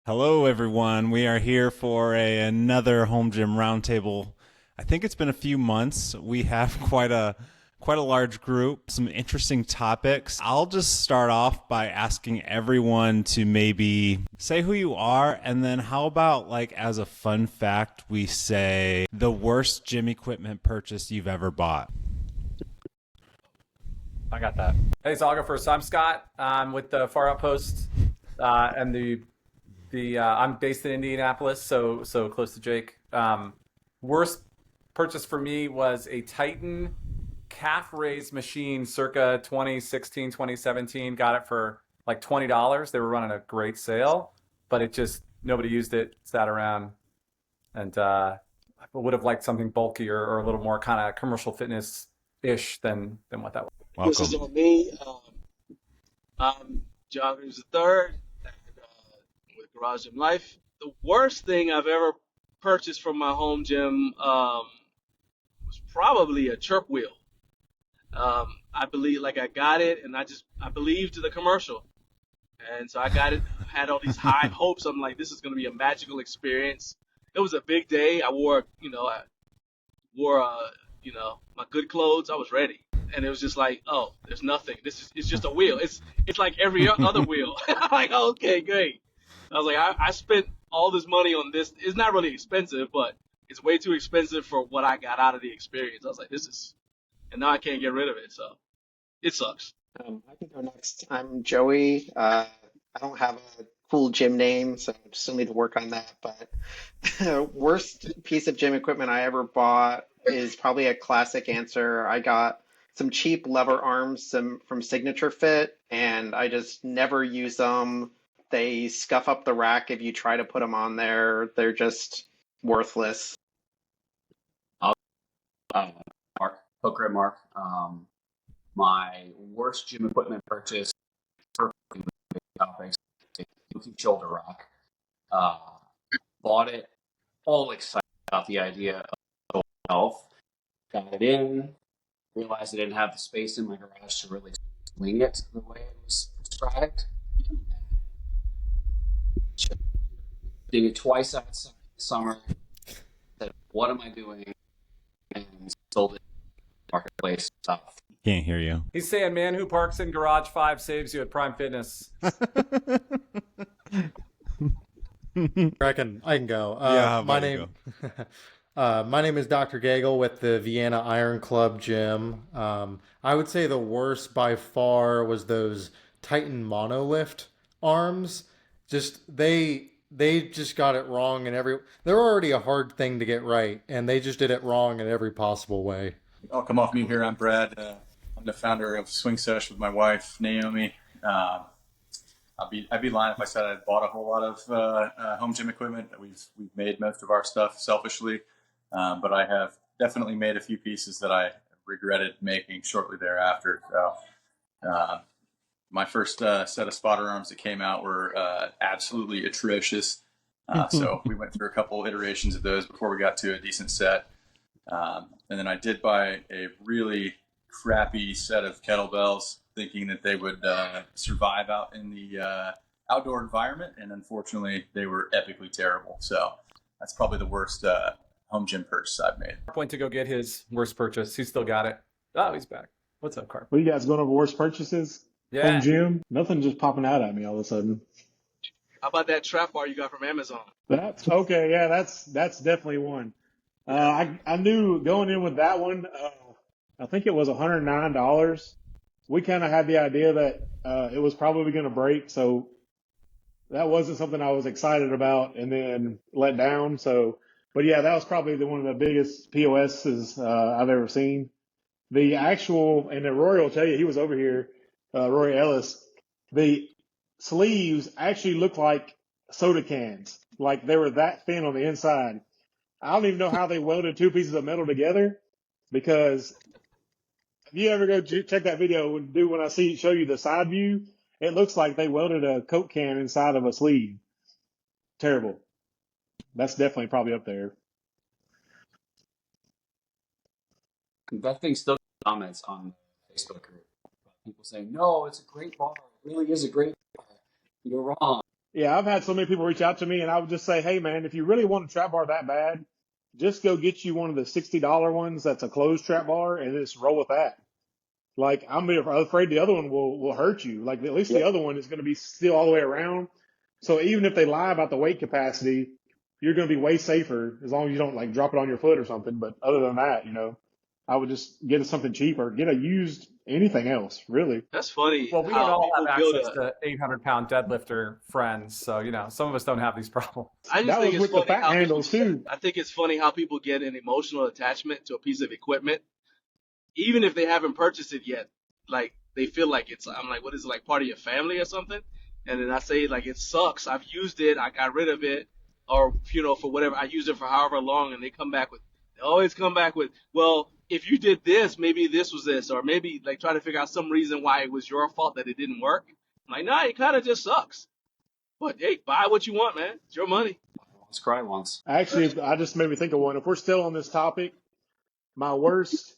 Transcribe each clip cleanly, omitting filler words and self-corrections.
Hello, everyone. We are here for another home gym roundtable. I think it's been a few months. We have quite a large group, some interesting topics. I'll just start off by asking everyone to maybe say who you are, and then how about, like, as a fun fact, we say the worst gym equipment purchase you've ever bought. I got that. Hey, so I'll go first. So I'm Scott. I'm with the Far Outpost, and I'm based in Indianapolis, so close to Jake. Worst purchase for me was a Titan calf raise machine, circa 2016, 2017. Got it for like $20. They were running a great sale, but it just nobody used it. Sat around, and I would have liked something bulkier or a little more kind of commercial fitness ish than what that was. This is on me. I'm John Reeves III with Garage Gym Life. The worst thing I've ever purchased from my home gym was probably a chirp wheel. I believe, like, I got it, and I believed the commercial, and so I got it. Had all these high hopes. I'm like, this is going to be a magical experience. It was a big day. I wore my good clothes. I was ready. And it was just like, oh, there's nothing. It's just a wheel. It's like every other wheel. I'm like, okay, great. I was like, I spent all this money on this. It's not really expensive, but it's way too expensive for what I got out of the experience. I was like, and now I can't get rid of it. So it sucks. I can go next. I'm Joey. I don't have a cool gym name, so I still need to work on that. But worst piece of gym equipment I ever bought is probably a classic answer. I got some cheap lever arms from Signature Fit, and I just never use them. They scuff up the rack if you try to put them on there. They're just worthless. Uh, Mark, Poker Mark. My worst gym equipment purchase, perfectly topics, a Kabuki shoulder rock. Bought it, all excited about the idea of health. Got it in, realized I didn't have the space in my garage to really swing it the way it was prescribed. Did it twice outside the summer. Said, what am I doing? And sold it in the marketplace stuff. Can't hear you. He's saying, man who parks in Garage 5 saves you at Prime Fitness. I can go. Yeah, my name my name is Dr. Gagel with the Vienna Iron Club Gym. I would say the worst by far was those Titan monolift arms. Just they just got it wrong they're already a hard thing to get right, and they just did it wrong in every possible way. I'll come off mute here. I'm Brad. I'm the founder of Swing Sesh with my wife, Naomi. I'd be lying if I said I bought a whole lot of home gym equipment. We've made most of our stuff selfishly, but I have definitely made a few pieces that I regretted making shortly thereafter. So my first set of spotter arms that came out were absolutely atrocious. So we went through a couple iterations of those before we got to a decent set. And then I did buy a really crappy set of kettlebells, thinking that they would survive out in the outdoor environment, and unfortunately, they were epically terrible. So that's probably the worst home gym purchase I've made. Went to go get his worst purchase. He's still got it. Oh, he's back. What's up, Carp? What you guys going over worst purchases? Yeah. Home gym? Nothing just popping out at me all of a sudden. How about that trap bar you got from Amazon? That's okay. Yeah, that's definitely one. I knew going in with that one. I think it was $109. We kind of had the idea that it was probably going to break, so that wasn't something I was excited about, and then let down. So, but yeah, that was probably one of the biggest POSs I've ever seen. The actual, and then Rory will tell you, he was over here, Rory Ellis. The sleeves actually looked like soda cans, like they were that thin on the inside. I don't even know how they welded two pieces of metal together, because if you ever go check that video when I show you the side view, it looks like they welded a Coke can inside of a sleeve. Terrible. That's definitely probably up there. That thing still comments on the Facebook group. People saying, no, it's a great bar. It really is a great bar. You're wrong. Yeah, I've had so many people reach out to me, and I would just say, hey, man, if you really want a trap bar that bad, just go get you one of the $60 ones that's a closed trap bar and just roll with that. Like, I'm afraid the other one will hurt you. Like, at least the other one is going to be still all the way around. So even if they lie about the weight capacity, you're going to be way safer as long as you don't like drop it on your foot or something. But other than that, I would just get something cheaper, get a used anything else, really. That's funny Well, we don't how all people have build access a. to 800-pound deadlifter friends, so some of us don't have these problems. I just That think was it's with the funny fat how people. handles too. I think it's funny how people get an emotional attachment to a piece of equipment, even if they haven't purchased it yet. Like they feel like it's. I'm like, what is it, like part of your family or something? And then I say like, it sucks. I've used it. I got rid of it, or for whatever. I used it for however long, and they always come back with, well, if you did this, maybe this was this, or maybe like try to figure out some reason why it was your fault that it didn't work. I'm like, nah, it kind of just sucks. But hey, buy what you want, man. It's your money. Once, cry once. Actually, I just made me think of one. If we're still on this topic, my worst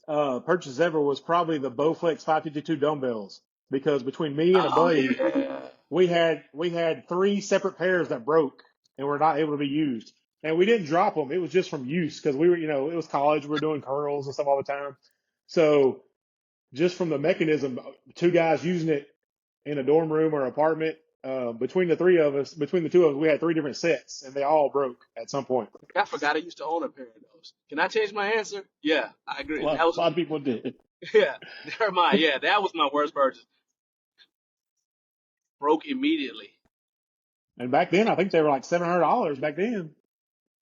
purchase ever was probably the Bowflex 552 dumbbells, because between me and a Oh buddy, yeah. we had 3 separate pairs that broke and were not able to be used. And we didn't drop them. It was just from use because we were, it was college. We were doing curls and stuff all the time. So just from the mechanism, 2 guys using it in a dorm room or apartment, between the 2 of us, we had 3 different sets and they all broke at some point. I forgot I used to own a pair of those. Can I change my answer? Yeah, I agree. Well, That was a lot of people did. yeah. Never mind. Yeah, that was my worst purchase. Broke immediately. And back then, I think they were like $700 back then.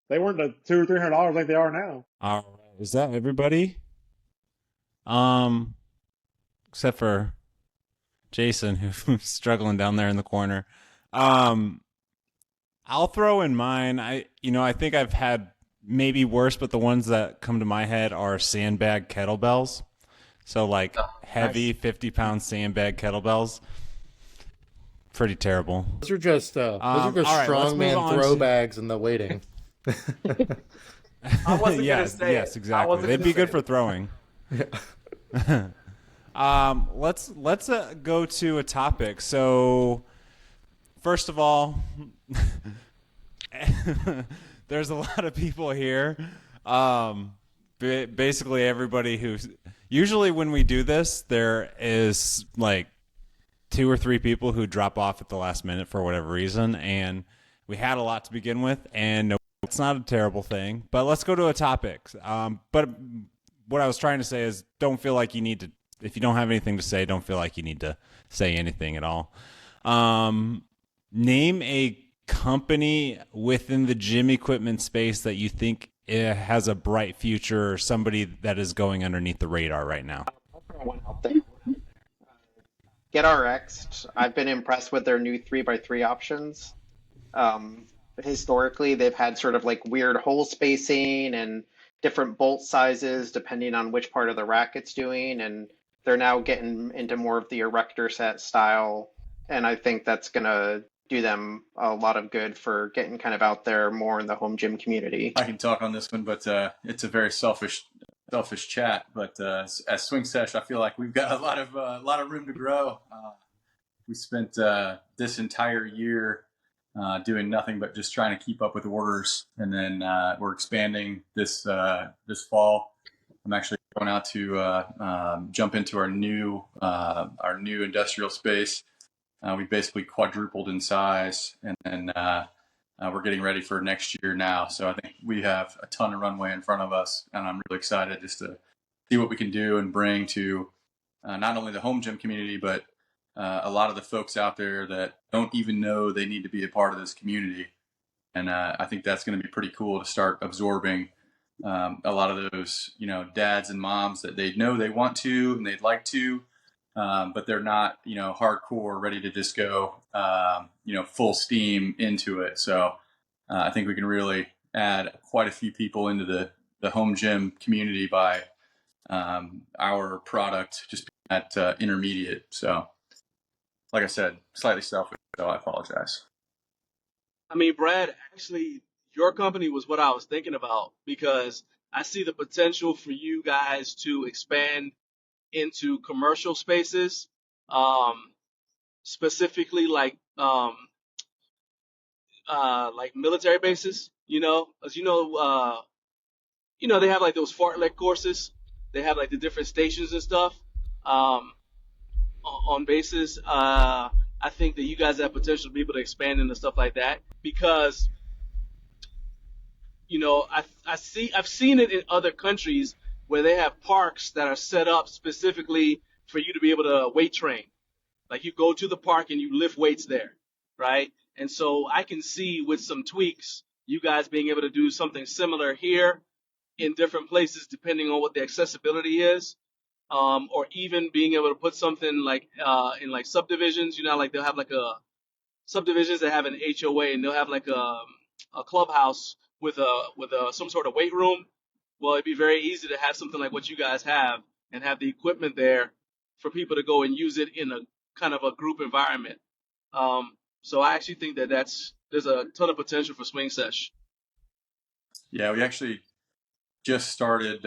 They weren't the $200 or $300 like they are now. All right. Is that everybody? Except for Jason, who's struggling down there in the corner. I'll throw in mine. I think I've had maybe worse, but the ones that come to my head are sandbag kettlebells. So like heavy 50-pound sandbag kettlebells. Pretty terrible. Those are just all right, let's move strongman on throw to- bags in the waiting. I wasn't gonna say yes, it. I exactly. wasn't They'd gonna be say good it. for throwing. Let's go to a topic. So, first of all, there's a lot of people here. Basically, everybody who's usually when we do this, there is like 2 or 3 people who drop off at the last minute for whatever reason, and we had a lot to begin with, and no, it's not a terrible thing. But let's go to a topic. But what I was trying to say is, don't feel like you need to. If you don't have anything to say, don't feel like you need to say anything at all. Name a company within the gym equipment space that you think it has a bright future, or somebody that is going underneath the radar right now. I'll throw one out there. GetRx. I've been impressed with their new 3x3 options. Historically, they've had sort of like weird hole spacing and different bolt sizes depending on which part of the rack it's doing, and they're now getting into more of the erector set style, and I think that's going to do them a lot of good for getting kind of out there more in the home gym community. I can talk on this one, but it's a very selfish chat. But as Swing Sesh, I feel like we've got a lot of room to grow. We spent this entire year doing nothing but just trying to keep up with orders, and then we're expanding this fall. I'm actually going out to jump into our new industrial space. We basically quadrupled in size, and then we're getting ready for next year now. So I think we have a ton of runway in front of us, and I'm really excited just to see what we can do and bring to not only the home gym community, but a lot of the folks out there that don't even know they need to be a part of this community. And I think that's going to be pretty cool to start absorbing a lot of those, dads and moms that they know they want to and they'd like to, but they're not, hardcore, ready to just go, full steam into it. So I think we can really add quite a few people into the home gym community by our product just being at intermediate. So, like I said, slightly selfish, so I apologize. I mean, Brad, actually, your company was what I was thinking about, because I see the potential for you guys to expand into commercial spaces, specifically like like military bases. As they have like those fartlek courses. They have like the different stations and stuff on bases. I think that you guys have potential to be able to expand into stuff like that because I've seen it in other countries where they have parks that are set up specifically for you to be able to weight train. Like you go to the park and you lift weights there, right? And so I can see with some tweaks, you guys being able to do something similar here in different places, depending on what the accessibility is, or even being able to put something like in like subdivisions. Like they'll have like a subdivisions that have an HOA and they'll have like a clubhouse with some sort of weight room. Well, it'd be very easy to have something like what you guys have and have the equipment there for people to go and use it in a kind of a group environment. So I actually think that there's a ton of potential for Swing Sesh. Yeah, we actually just started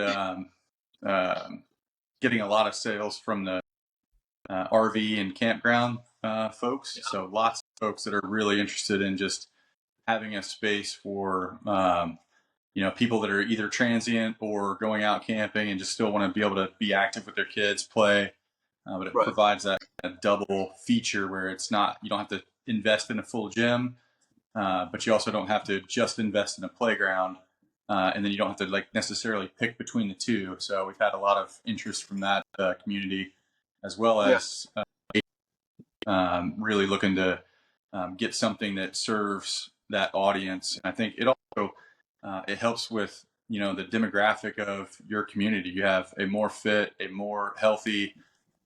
getting a lot of sales from the RV and campground folks. Yeah. So lots of folks that are really interested in just having a space for people that are either transient or going out camping and just still want to be able to be active with their kids, play. But it Right. provides that double feature where it's not, you don't have to invest in a full gym, but you also don't have to just invest in a playground. And then you don't have to like necessarily pick between the two. So we've had a lot of interest from that community, as well as really looking to get something that serves that audience. And I think it also it helps with the demographic of your community. You have a more fit, a more healthy,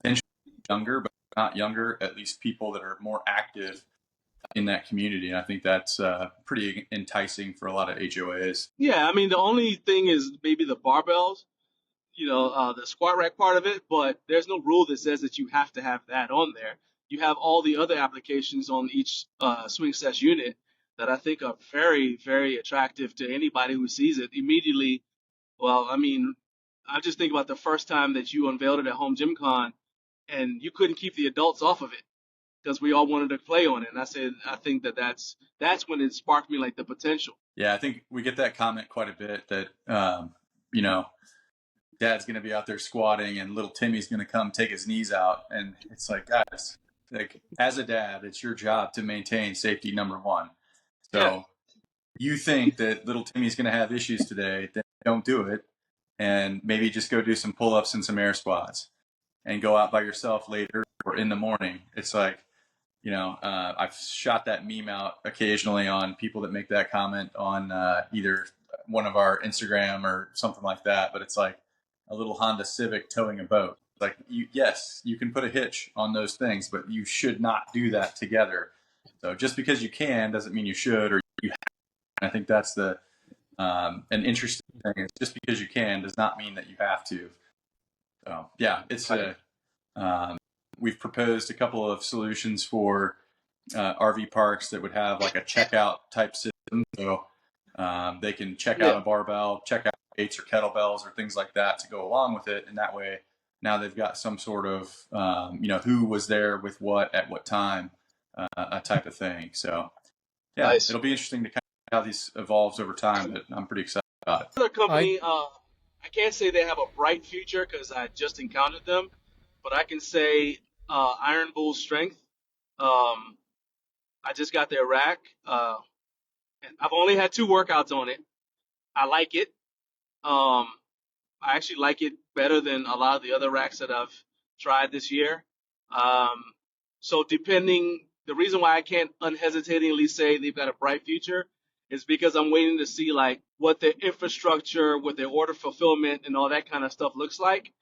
potentially younger, but not younger, at least people that are more active in that community. And I think that's pretty enticing for a lot of HOAs. Yeah, I mean, the only thing is maybe the barbells, the squat rack part of it, but there's no rule that says that you have to have that on there. You have all the other applications on each Swing Sesh unit that I think are very, very attractive to anybody who sees it immediately. Well, I mean, I just think about the first time that you unveiled it at Home Gym Con and you couldn't keep the adults off of it because we all wanted to play on it. And I think that's when it sparked me like the potential. Yeah, I think we get that comment quite a bit that, Dad's going to be out there squatting and little Timmy's going to come take his knees out. And it's like, guys, like as a dad, it's your job to maintain safety number one. So you think that little Timmy's going to have issues today, then don't do it. And maybe just go do some pull-ups and some air squats and go out by yourself later or in the morning. It's like, I've shot that meme out occasionally on people that make that comment on either one of our Instagram or something like that. But it's like a little Honda Civic towing a boat. Like, yes, you can put a hitch on those things, but you should not do that together. So just because you can doesn't mean you should or you have. And I think that's an interesting thing. Is just because you can does not mean that you have to. So yeah, it's we've proposed a couple of solutions for RV parks that would have like a checkout type system. So they can check out a barbell, check out weights or kettlebells or things like that to go along with it. And that way now they've got some sort of, who was there with what at what time, a type of thing. So yeah, nice. It'll be interesting to kind of how this evolves over time, but I'm pretty excited about it. Another company, I can't say they have a bright future because I just encountered them, but I can say Iron Bull Strength. I just got their rack. And I've only had 2 workouts on it. I like it. I actually like it better than a lot of the other racks that I've tried this year. So the reason why I can't unhesitatingly say they've got a bright future is because I'm waiting to see like what their infrastructure, what their order fulfillment and all that kind of stuff looks like.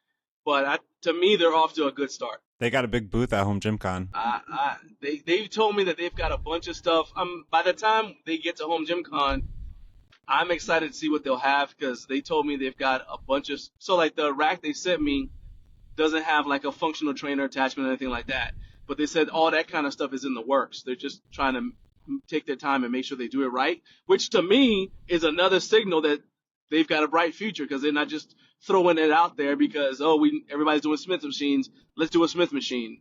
But to me, they're off to a good start. They got a big booth at Home Gym Con. They told me that they've got a bunch of stuff. By the time they get to Home Gym Con, I'm excited to see what they'll have because they told me they've got a bunch of. So like the rack they sent me doesn't have like a functional trainer attachment or anything like that. But they said all that kind of stuff is in the works. They're just trying to take their time and make sure they do it right, which to me is another signal that they've got a bright future because they're not just throwing it out there because everybody's doing Smith machines. Let's do a Smith machine.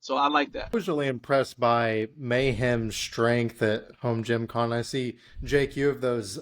So I like that. I was really impressed by Mayhem's strength at Home Gym Con. I see, Jake, you have those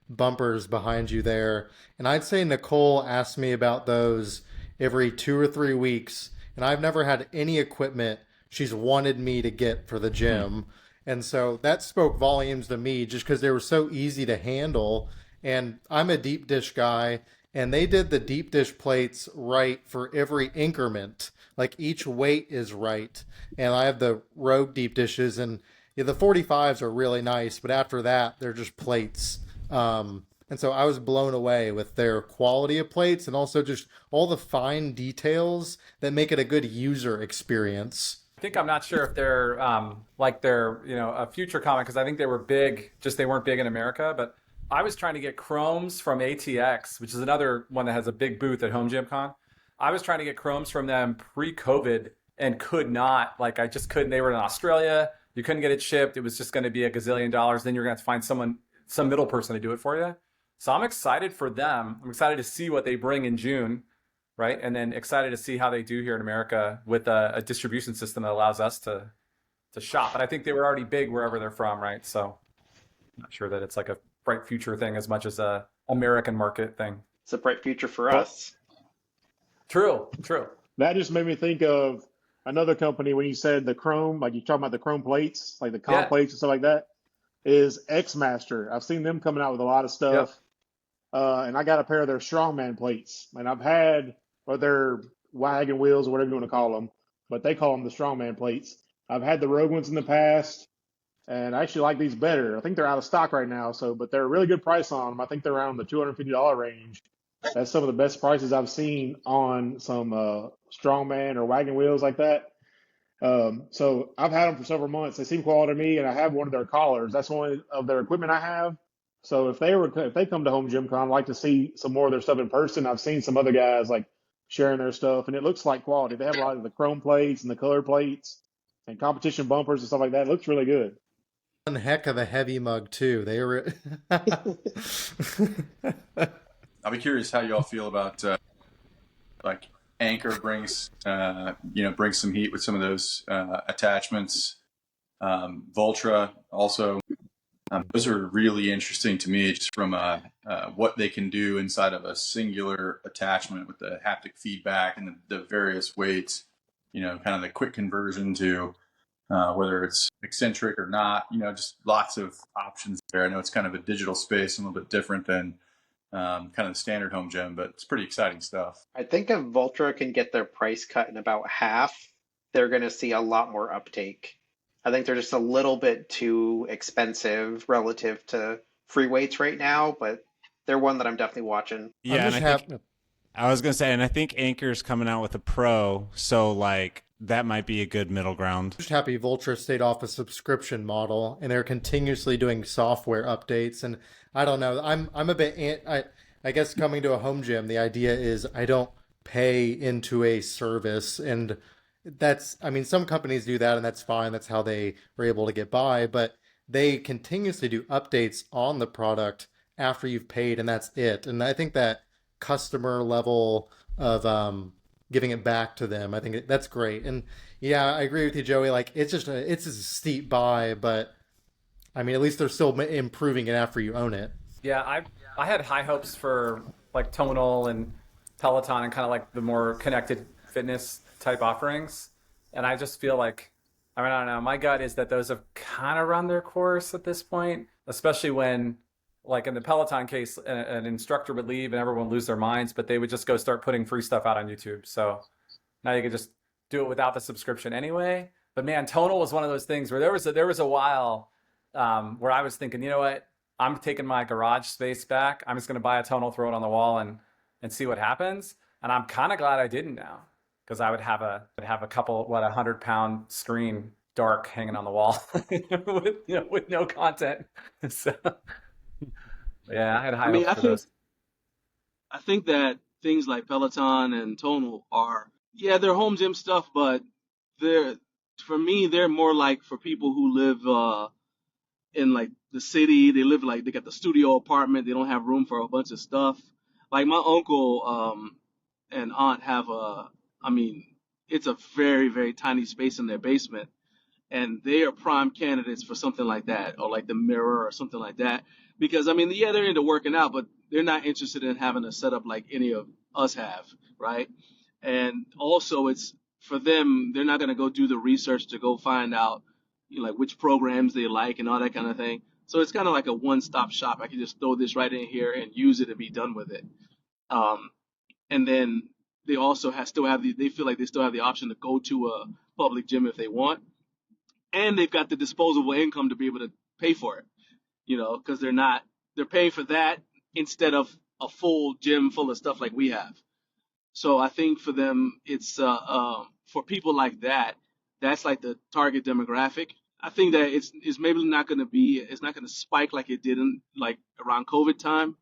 bumpers behind you there. And I'd say Nicole asked me about those every 2 or 3 weeks. And I've never had any equipment she's wanted me to get for the gym. And so that spoke volumes to me just because they were so easy to handle. And I'm a deep dish guy, and they did the deep dish plates right for every increment. Like each weight is right. And I have the Rogue deep dishes, and yeah, the 45s are really nice, but after that, they're just plates. And so I was blown away with their quality of plates and also just all the fine details that make it a good user experience. I think I'm not sure if they're like they're a future comment, because I think they were big, just they weren't big in America. But I was trying to get chromes from ATX, which is another one that has a big booth at Home Gym Con. I was trying to get chromes from them pre-COVID and could not. Like, I just couldn't. They were in Australia. You couldn't get it shipped. It was just going to be a gazillion dollars. Then you're going to have to find some middle person to do it for you. So I'm excited for them. I'm excited to see what they bring in June, right? And then excited to see how they do here in America with a distribution system that allows us to shop. But I think they were already big wherever they're from, right? So I'm not sure that it's like a bright future thing as much as a American market thing. It's a bright future for us. True. That just made me think of another company when you said the chrome, like you're talking about the chrome plates, like the comp Yeah. plates and stuff like that, is X-Master. I've seen them coming out with a lot of stuff. Yep. And I got a pair of their strongman plates. And I've had, or their wagon wheels or whatever you want to call them, but they call them the strongman plates. I've had the Rogue ones in the past, and I actually like these better. I think they're out of stock right now, but they're a really good price on them. I think they're around the $250 range. That's some of the best prices I've seen on some strongman or wagon wheels like that. So I've had them for several months. They seem quality to me, and I have one of their collars. That's one of their equipment I have. So if they come to Home Gym Con, I'd like to see some more of their stuff in person. I've seen some other guys like sharing their stuff, and it looks like quality. They have a lot of the chrome plates and the color plates and competition bumpers and stuff like that. It looks really good. One heck of a heavy mug too. They were. I'll be curious how y'all feel about like Anchor brings brings some heat with some of those attachments. Voltra also. Those are really interesting to me, just from what they can do inside of a singular attachment with the haptic feedback and the various weights. Kind of the quick conversion to whether it's eccentric or not. Just lots of options there. I know it's kind of a digital space, a little bit different than kind of the standard home gym, but it's pretty exciting stuff. I think if Voltra can get their price cut in about half, they're going to see a lot more uptake. I think they're just a little bit too expensive relative to free weights right now, but they're one that I'm definitely watching. Yeah, and I was gonna say, and I think Anchor's coming out with a Pro, so like that might be a good middle ground. Just happy Voltra stayed off a subscription model, and they're continuously doing software updates. And I don't know, I'm a bit I guess coming to a home gym, the idea is I don't pay into a service, and some companies do that, and that's fine. That's how they were able to get by, but they continuously do updates on the product after you've paid, and that's it. And I think that customer level of giving it back to them, I think that's great. And yeah, I agree with you, Joey. Like it's just a steep buy, but I mean, at least they're still improving it after you own it. Yeah, I had high hopes for like Tonal and Peloton and kind of like the more connected fitness type offerings. And I just feel like, I don't know, my gut is that those have kind of run their course at this point, especially when, like in the Peloton case, an instructor would leave and everyone would lose their minds, but they would just go start putting free stuff out on YouTube. So now you can just do it without the subscription anyway. But man, Tonal was one of those things where there was a while where I was thinking, you know what, I'm taking my garage space back. I'm just going to buy a Tonal, throw it on the wall and see what happens. And I'm kind of glad I didn't now, because I would have a couple, 100-pound screen dark hanging on the wall with no content. So yeah, I had high hopes for those. I think that things like Peloton and Tonal they're home gym stuff, but for me, they're more like for people who live in like the city. They got the studio apartment. They don't have room for a bunch of stuff. Like my uncle and aunt have it's a very, very tiny space in their basement, and they are prime candidates for something like that, or like the mirror or something like that. Because I mean, yeah, they're into working out, but they're not interested in having a setup like any of us have, right? And also, it's for them, they're not going to go do the research to go find out, like which programs they like and all that kind of thing. So it's kind of like a one-stop shop. I can just throw this right in here and use it and be done with it. Um, and then they also still have they feel like they still have the option to go to a public gym if they want, and they've got the disposable income to be able to pay for it, because they're paying for that instead of a full gym full of stuff like we have. So I think for them, it's for people like that, that's like the target demographic. I think that it's maybe not going to it's not going to spike like it did in like around COVID time,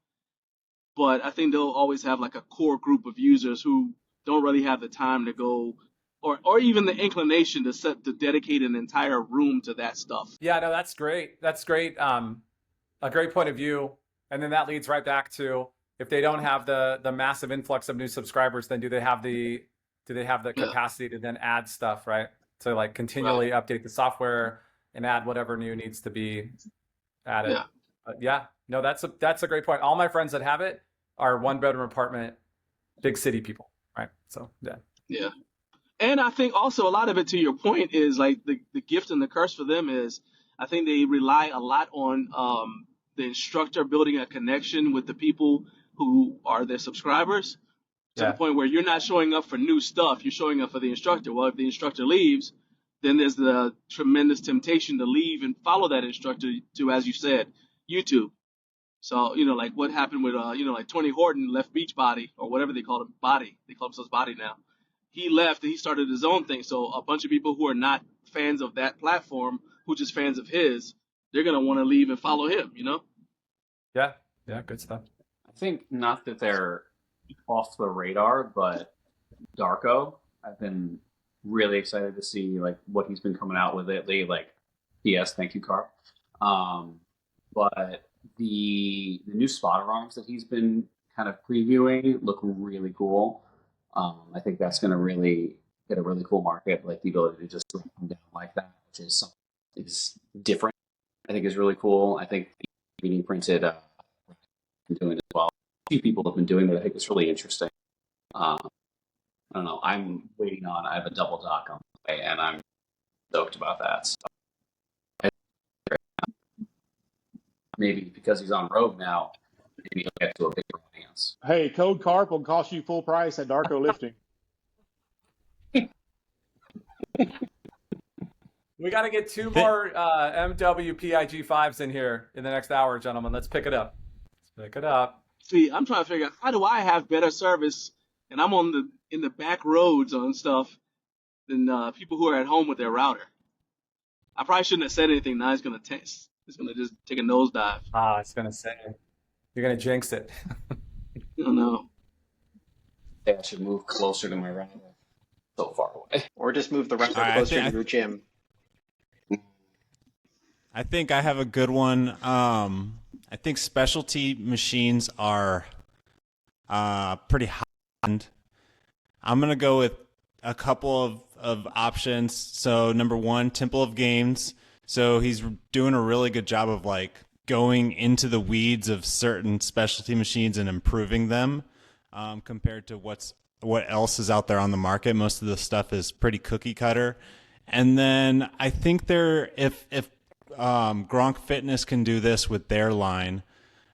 but I think they'll always have like a core group of users who don't really have the time to go, or even the inclination to dedicate an entire room to that stuff. Yeah, no, that's great. That's great. A great point of view. And then that leads right back to, if they don't have the massive influx of new subscribers, then do they have the capacity to then add stuff, right? To like continually update the software and add whatever new needs to be added. Yeah. Yeah, no, that's a great point. All my friends that have it are 1-bedroom apartment, big city people, right? So yeah. Yeah. And I think also a lot of it, to your point, is like the gift and the curse for them is, I think they rely a lot on the instructor building a connection with the people who are their subscribers, to the point where you're not showing up for new stuff, you're showing up for the instructor. Well, if the instructor leaves, then there's the tremendous temptation to leave and follow that instructor to, as you said, YouTube. So, like what happened with, like Tony Horton left Beachbody, or whatever they call him, Body. They call themselves Body now. He left and he started his own thing. So a bunch of people who are not fans of that platform, who are just fans of his, they're going to want to leave and follow him, Yeah. Yeah. Good stuff. I think not that they're off the radar, but Darko, I've been really excited to see like what he's been coming out with lately. Like, yes, thank you, Carp. But the new spotter arms that he's been kind of previewing look really cool. I think that's going to really get a really cool market, like the ability to just drop them down like that, which is something is different. I think is really cool. I think the 3D printed been doing as well. A few people have been doing it. I think it's really interesting. I don't know. I'm waiting on. I have a double dock on the way, and I'm stoked about that. So maybe because he's on Rogue now, maybe he'll get to a bigger audience. Hey, code Carp will cost you full price at Darko Lifting. We got to get 2 more MWPIG5s in here in the next hour, gentlemen. Let's pick it up. See, I'm trying to figure out, how do I have better service, and I'm in the back roads on stuff, than people who are at home with their router. I probably shouldn't have said anything. Now it's gonna just take a nosedive. It's gonna say you're gonna jinx it. I don't know. I should move closer to my router. So far away. Or just move the router right, closer to your gym. I think I have a good one. I think specialty machines are pretty high end. I'm going to go with a couple of options. So number one, Temple of Games. So he's doing a really good job of like going into the weeds of certain specialty machines and improving them compared to what else is out there on the market. Most of the stuff is pretty cookie cutter. And then I think if Gronk Fitness can do this with their line,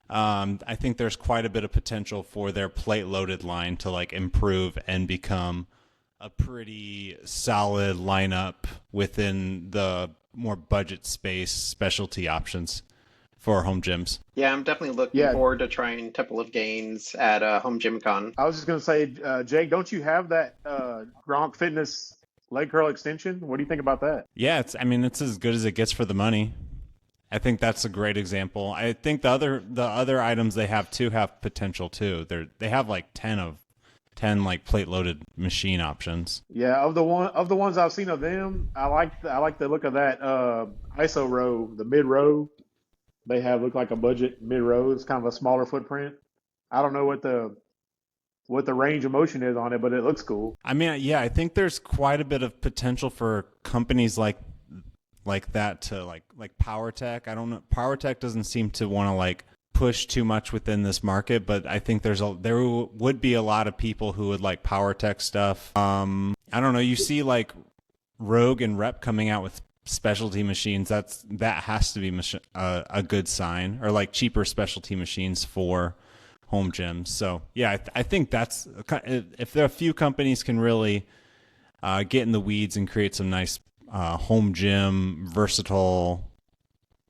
I think there's quite a bit of potential for their plate loaded line to like improve and become a pretty solid lineup within the more budget space specialty options for home gyms. Yeah, I'm definitely looking forward to trying Temple of Gains at Home Gym Con. I was just going to say, Jake, don't you have that Gronk Fitness leg curl extension? What do you think about that? Yeah, it's as good as it gets for the money. I think that's a great example. I think the other items they have too have potential too. They have like 10 like plate loaded machine options. Yeah, of the ones I've seen of them, I like the look of that ISO row, the mid row. They look like a budget mid row. It's kind of a smaller footprint. I don't know what the what the range of motion is on it, but it looks cool. I mean, yeah, I think there's quite a bit of potential for companies like that to like PowerTech. I don't know. PowerTech doesn't seem to want to like push too much within this market, but I think there would be a lot of people who would like PowerTech stuff. I don't know. You see like Rogue and Rep coming out with specialty machines. That has to be a good sign, or like cheaper specialty machines for home gyms. So yeah, I think that's, if there are a few companies can really get in the weeds and create some nice home gym versatile.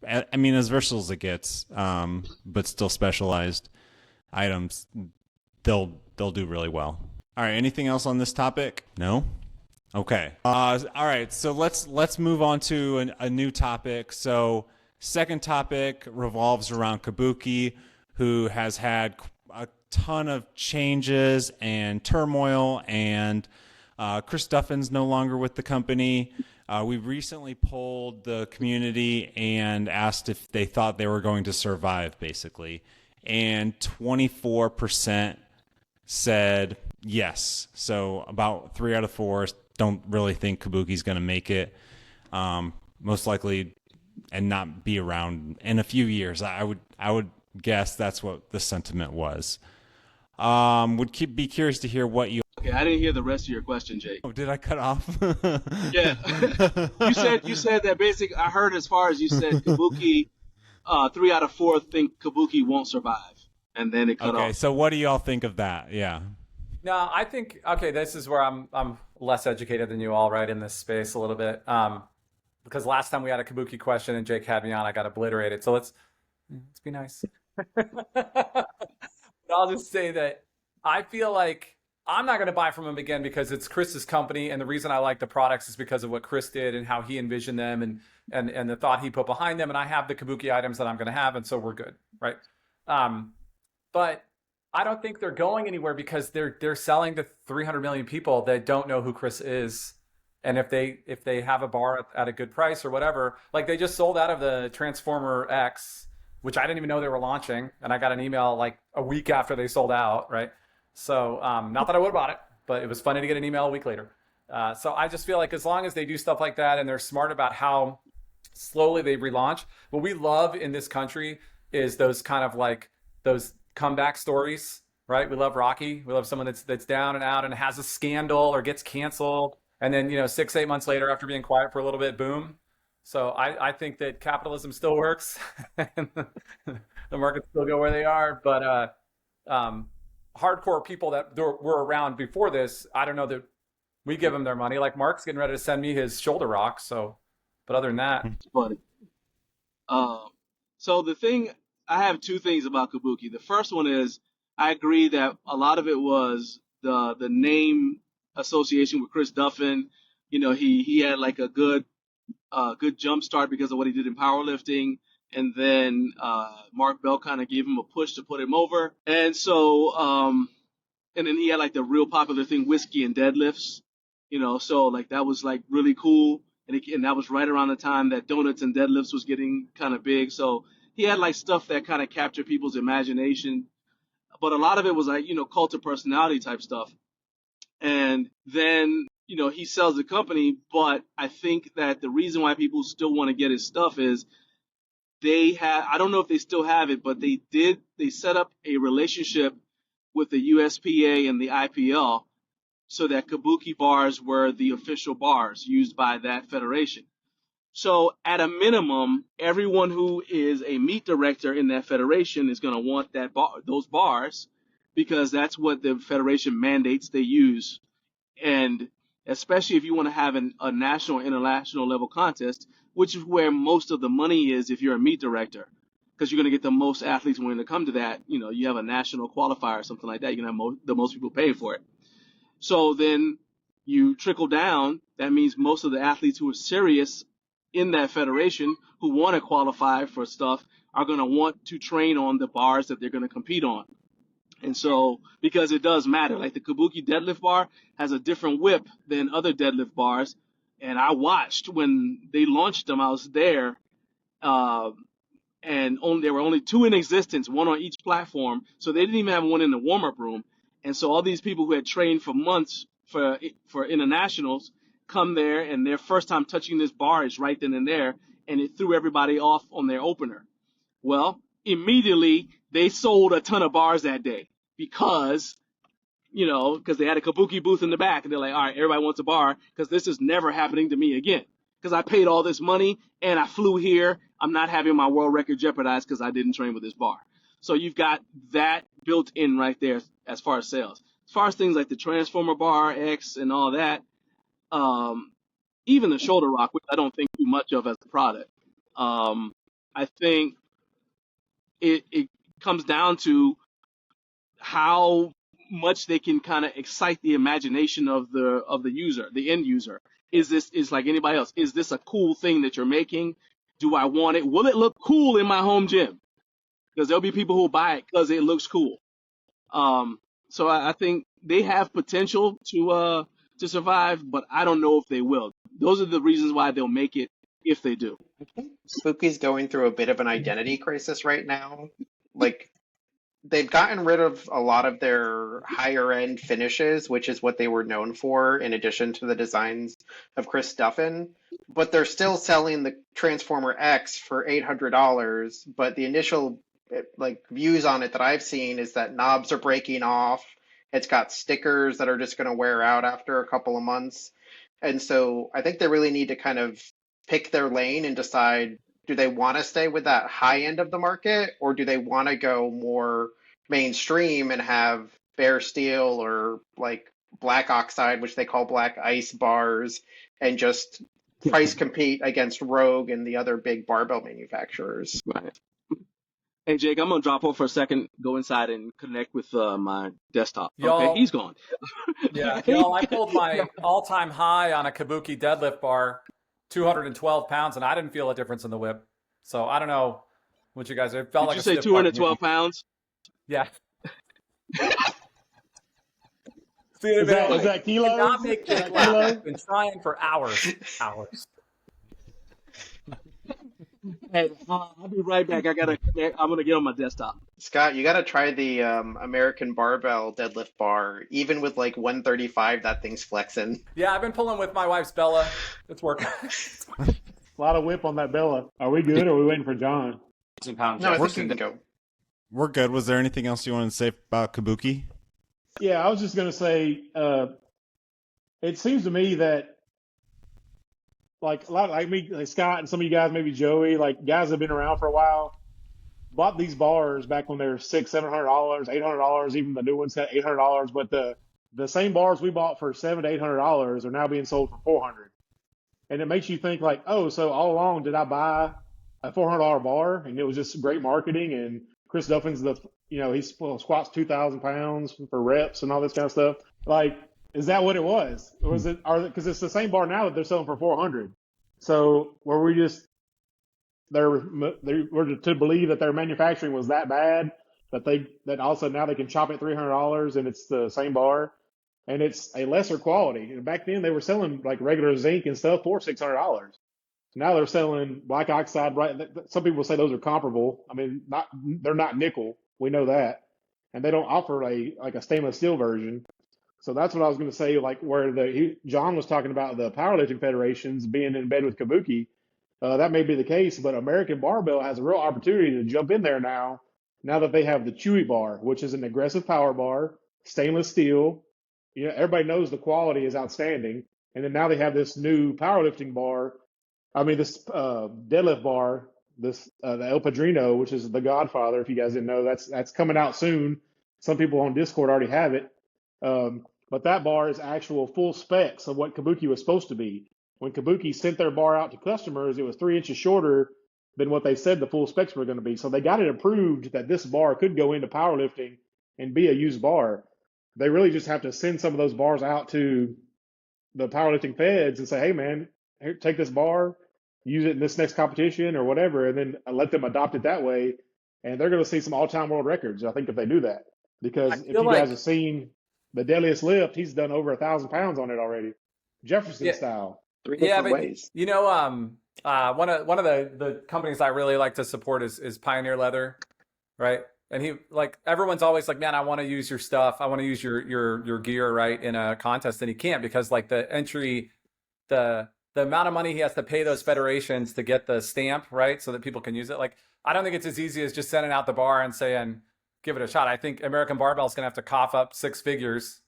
I mean, as versatile as it gets, but still specialized items, they'll do really well. All right. Anything else on this topic? No. Okay. All right. So let's move on to a new topic. So second topic revolves around Kabuki, who has had a ton of changes and turmoil, and Chris Duffin's no longer with the company. We recently polled the community and asked if they thought they were going to survive, basically. And 24% said yes. So about 3 out of 4 don't really think Kabuki's going to make it. Most likely, and not be around in a few years. I would guess that's what the sentiment was. Be curious to hear what you. Okay, I didn't hear the rest of your question, Jake. Oh, did I cut off? Yeah, you said that basic. I heard as far as you said Kabuki, 3 out of 4 think Kabuki won't survive, and then it cut off. Okay, so what do y'all think of that? Yeah. No, I think this is where I'm less educated than you all, right, in this space a little bit. Because last time we had a Kabuki question and Jake had me on, I got obliterated. So let's be nice. But I'll just say that I feel like I'm not going to buy from him again because it's Chris's company, and the reason I like the products is because of what Chris did and how he envisioned them and the thought he put behind them. And I have the Kabuki items that I'm going to have, and so we're good, right? But I don't think they're going anywhere because they're selling to 300 million people that don't know who Chris is. And if they have a bar at a good price or whatever, like they just sold out of the Transformer X, which I didn't even know they were launching, and I got an email like a week after they sold out, right? So not that I would have bought it, but it was funny to get an email a week later. So I just feel like as long as they do stuff like that and they're smart about how slowly they relaunch, what we love in this country is those kind of like those comeback stories, right? We love Rocky. We love someone that's down and out and has a scandal or gets canceled. And then, 6-8 months later, after being quiet for a little bit, boom. So I think that capitalism still works and the markets still go where they are. But hardcore people that were around before this, I don't know that we give them their money. Like Mark's getting ready to send me his shoulder rock. So, but other than that, It's funny. So I have 2 things about Kabuki. The first one is I agree that a lot of it was the name association with Chris Duffin. He had like a good jump start because of what he did in powerlifting, and then Mark Bell kind of gave him a push to put him over, and so and then he had like the real popular thing, whiskey and deadlifts, so like that was like really cool, and that was right around the time that donuts and deadlifts was getting kind of big, so he had like stuff that kind of captured people's imagination, but a lot of it was like cult of personality type stuff. And then, he sells the company, but I think that the reason why people still want to get his stuff is I don't know if they still have it, but they set up a relationship with the USPA and the IPL so that Kabuki bars were the official bars used by that federation. So at a minimum, everyone who is a meet director in that federation is going to want those bars, because that's what the federation mandates they use. And especially if you want to have a national or international level contest, which is where most of the money is if you're a meet director, because you're going to get the most athletes wanting to come to that. You have a national qualifier or something like that, you're going to have the most people paying for it. So then you trickle down. That means most of the athletes who are serious in that federation who want to qualify for stuff are going to want to train on the bars that they're going to compete on. And so, because it does matter, like the Kabuki deadlift bar has a different whip than other deadlift bars. And I watched when they launched them, I was there, and there were only 2 in existence, one on each platform. So they didn't even have one in the warm-up room. And so all these people who had trained for months for internationals come there, and their first time touching this bar is right then and there, and it threw everybody off on their opener. Well, immediately they sold a ton of bars that day because they had a Kabuki booth in the back, and they're like, all right, everybody wants a bar because this is never happening to me again. Because I paid all this money and I flew here. I'm not having my world record jeopardized because I didn't train with this bar. So you've got that built in right there as far as sales. As far as things like the Transformer Bar X and all that, even the Shoulder Rock, which I don't think too much of as a product, I think it comes down to how much they can kind of excite the imagination of the user, the end user. Is like anybody else. Is this a cool thing that you're making? Do I want it? Will it look cool in my home gym? Because there'll be people who will buy it because it looks cool. So I think they have potential to survive, but I don't know if they will. Those are the reasons why they'll make it if they do. I think Spooky's going through a bit of an identity crisis right now. Like, they've gotten rid of a lot of their higher end finishes, which is what they were known for, in addition to the designs of Chris Duffin. But they're still selling the Transformer X for $800. But the initial views on it that I've seen is that knobs are breaking off. It's got stickers that are just going to wear out after a couple of months. And so I think they really need to kind of pick their lane and decide, do they want to stay with that high end of the market, or do they want to go more mainstream and have bare steel or like black oxide, which they call black ice bars, and just price compete against Rogue and the other big barbell manufacturers? Right. Hey, Jake, I'm going to drop off for a second, go inside and connect with my desktop. Y'all, okay, he's gone. Yeah, y'all, I pulled my all-time high on a Kabuki deadlift bar, 212 pounds, and I didn't feel a difference in the whip. So I don't know what you guys, it felt Did like you a say stiff 212 pounds? Yeah. Is that kilos? Not make Is this that laugh. kilos? I've been trying for hours. Hey, I'll be right back. I'm going to get on my desktop. Scott, you got to try the American barbell deadlift bar. Even with like 135, that thing's flexing. Yeah, I've been pulling with my wife's Bella. It's working. A lot of whip on that Bella. Are we good, or are we waiting for John? No, I think you can go. We're good. Was there anything else you wanted to say about Kabuki? Yeah, I was just going to say, it seems to me that like a lot like me, like Scott and some of you guys, maybe Joey, like guys that have been around for a while, bought these bars back when they were $600-$700, $800, even the new ones at $800. But the same bars we bought for $700 to $800 are now being sold for $400. And it makes you think like, oh, so all along did I buy a $400 bar and it was just great marketing? And Chris Duffin's he squats 2,000 pounds for reps and all this kind of stuff. Like, is that what it was? Or was it? Because it's the same bar now that they're selling for $400. So were we just we're to believe that their manufacturing was that bad that also now they can chop it $300 and it's the same bar and it's a lesser quality. And back then they were selling like regular zinc and stuff for $600. Now they're selling black oxide. Right? Some people say those are comparable. I mean, they're not nickel. We know that, and they don't offer a stainless steel version. So that's what I was going to say. Like where John was talking about the powerlifting federations being in bed with Kabuki, that may be the case. But American Barbell has a real opportunity to jump in there now that they have the Chewy bar, which is an aggressive power bar, stainless steel. Everybody knows the quality is outstanding. And then now they have this new powerlifting bar. I mean, this deadlift bar, the El Padrino, which is the Godfather. If you guys didn't know, that's coming out soon. Some people on Discord already have it. But that bar is actual full specs of what Kabuki was supposed to be. When Kabuki sent their bar out to customers, it was 3 inches shorter than what they said the full specs were going to be. So they got it approved that this bar could go into powerlifting and be a used bar. They really just have to send some of those bars out to the powerlifting feds and say, hey, man, here, take this bar, use it in this next competition or whatever, and then let them adopt it that way. And they're going to see some all-time world records, I think, if they do that. Because if you guys have seen the deadliest lift, he's done over 1,000 pounds on it already, Jefferson style. 3 different ways. One of the companies I really like to support is Pioneer Leather, right? And he like everyone's always like, man, I want to use your stuff. I want to use your gear, right, in a contest, and he can't because like the entry, the amount of money he has to pay those federations to get the stamp, right, so that people can use it. Like, I don't think it's as easy as just sending out the bar and saying, give it a shot. I think American Barbell is going to have to cough up 6 figures,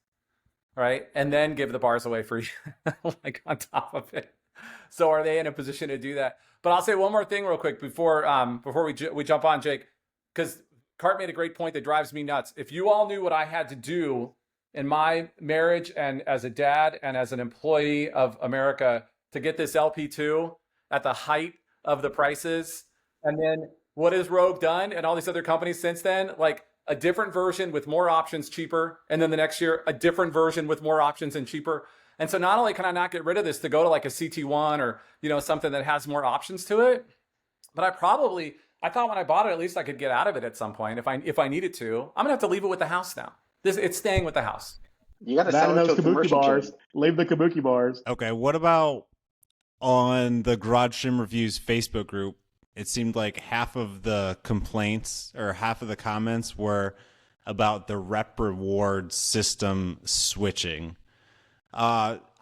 right, and then give the bars away free, like on top of it. So are they in a position to do that? But I'll say one more thing real quick before we jump on, Jake, because Carp made a great point that drives me nuts. If you all knew what I had to do in my marriage and as a dad and as an employee of America to get this LP2 at the height of the prices, and then what has Rogue done and all these other companies since then? Like a different version with more options, cheaper, and then the next year a different version with more options and cheaper. And so not only can I not get rid of this to go to like a CT1 or something that has more options to it, but I thought when I bought it, at least I could get out of it at some point if I needed to. I'm gonna have to leave it with the house now. It's staying with the house. You got to That sell and it to those a Kabuki commercial bars. gym. Leave the Kabuki bars. Okay, what about on the Garage Gym Reviews Facebook group? It seemed like half of the complaints or half of the comments were about the rep reward system switching.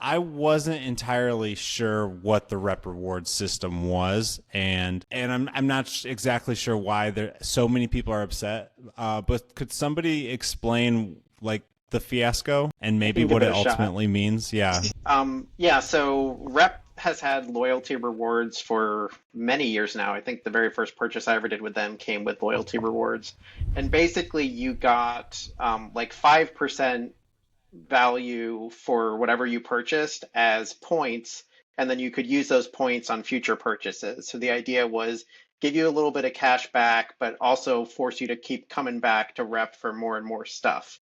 I wasn't entirely sure what the rep reward system was, and I'm not exactly sure why there so many people are upset. But could somebody explain like the fiasco and maybe Give what it it a shot. ultimately means? Yeah. So Rep has had loyalty rewards for many years now. I think the very first purchase I ever did with them came with loyalty rewards. And basically you got like 5% value for whatever you purchased as points, and then you could use those points on future purchases. So the idea was give you a little bit of cash back, but also force you to keep coming back to Rep for more and more stuff.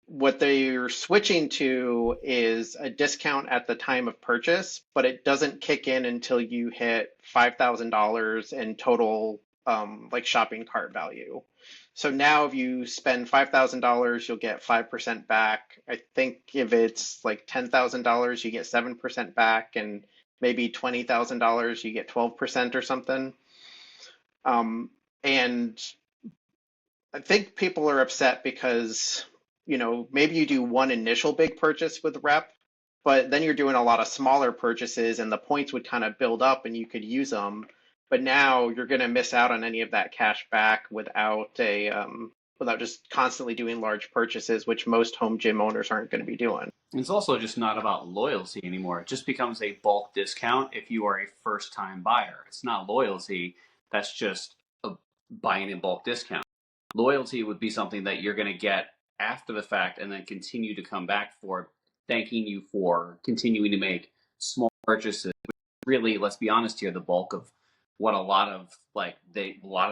What they're switching to is a discount at the time of purchase, but it doesn't kick in until you hit $5,000 in total like shopping cart value. So now if you spend $5,000, you'll get 5% back. I think if it's like $10,000, you get 7% back, and maybe $20,000, you get 12% or something. And I think people are upset because, maybe you do one initial big purchase with Rep, but then you're doing a lot of smaller purchases and the points would kind of build up and you could use them. But now you're going to miss out on any of that cash back without just constantly doing large purchases, which most home gym owners aren't going to be doing. It's also just not about loyalty anymore. It just becomes a bulk discount if you are a first-time buyer. It's not loyalty. That's just a buying in bulk discount. Loyalty would be something that you're going to get after the fact and then continue to come back for, thanking you for continuing to make small purchases. Really, let's be honest here, the bulk of what a lot of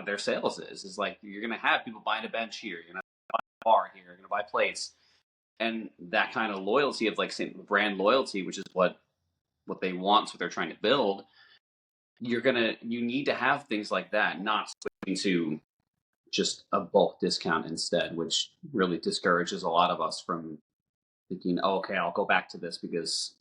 their sales is like you're going to have people buying a bench here, you're going to buy a bar here, you're going to buy plates, and that kind of loyalty of like brand loyalty, which is what they want, what they're trying to build. You need to have things like that, not switching to just a bulk discount instead, which really discourages a lot of us from thinking, oh, okay, I'll go back to this because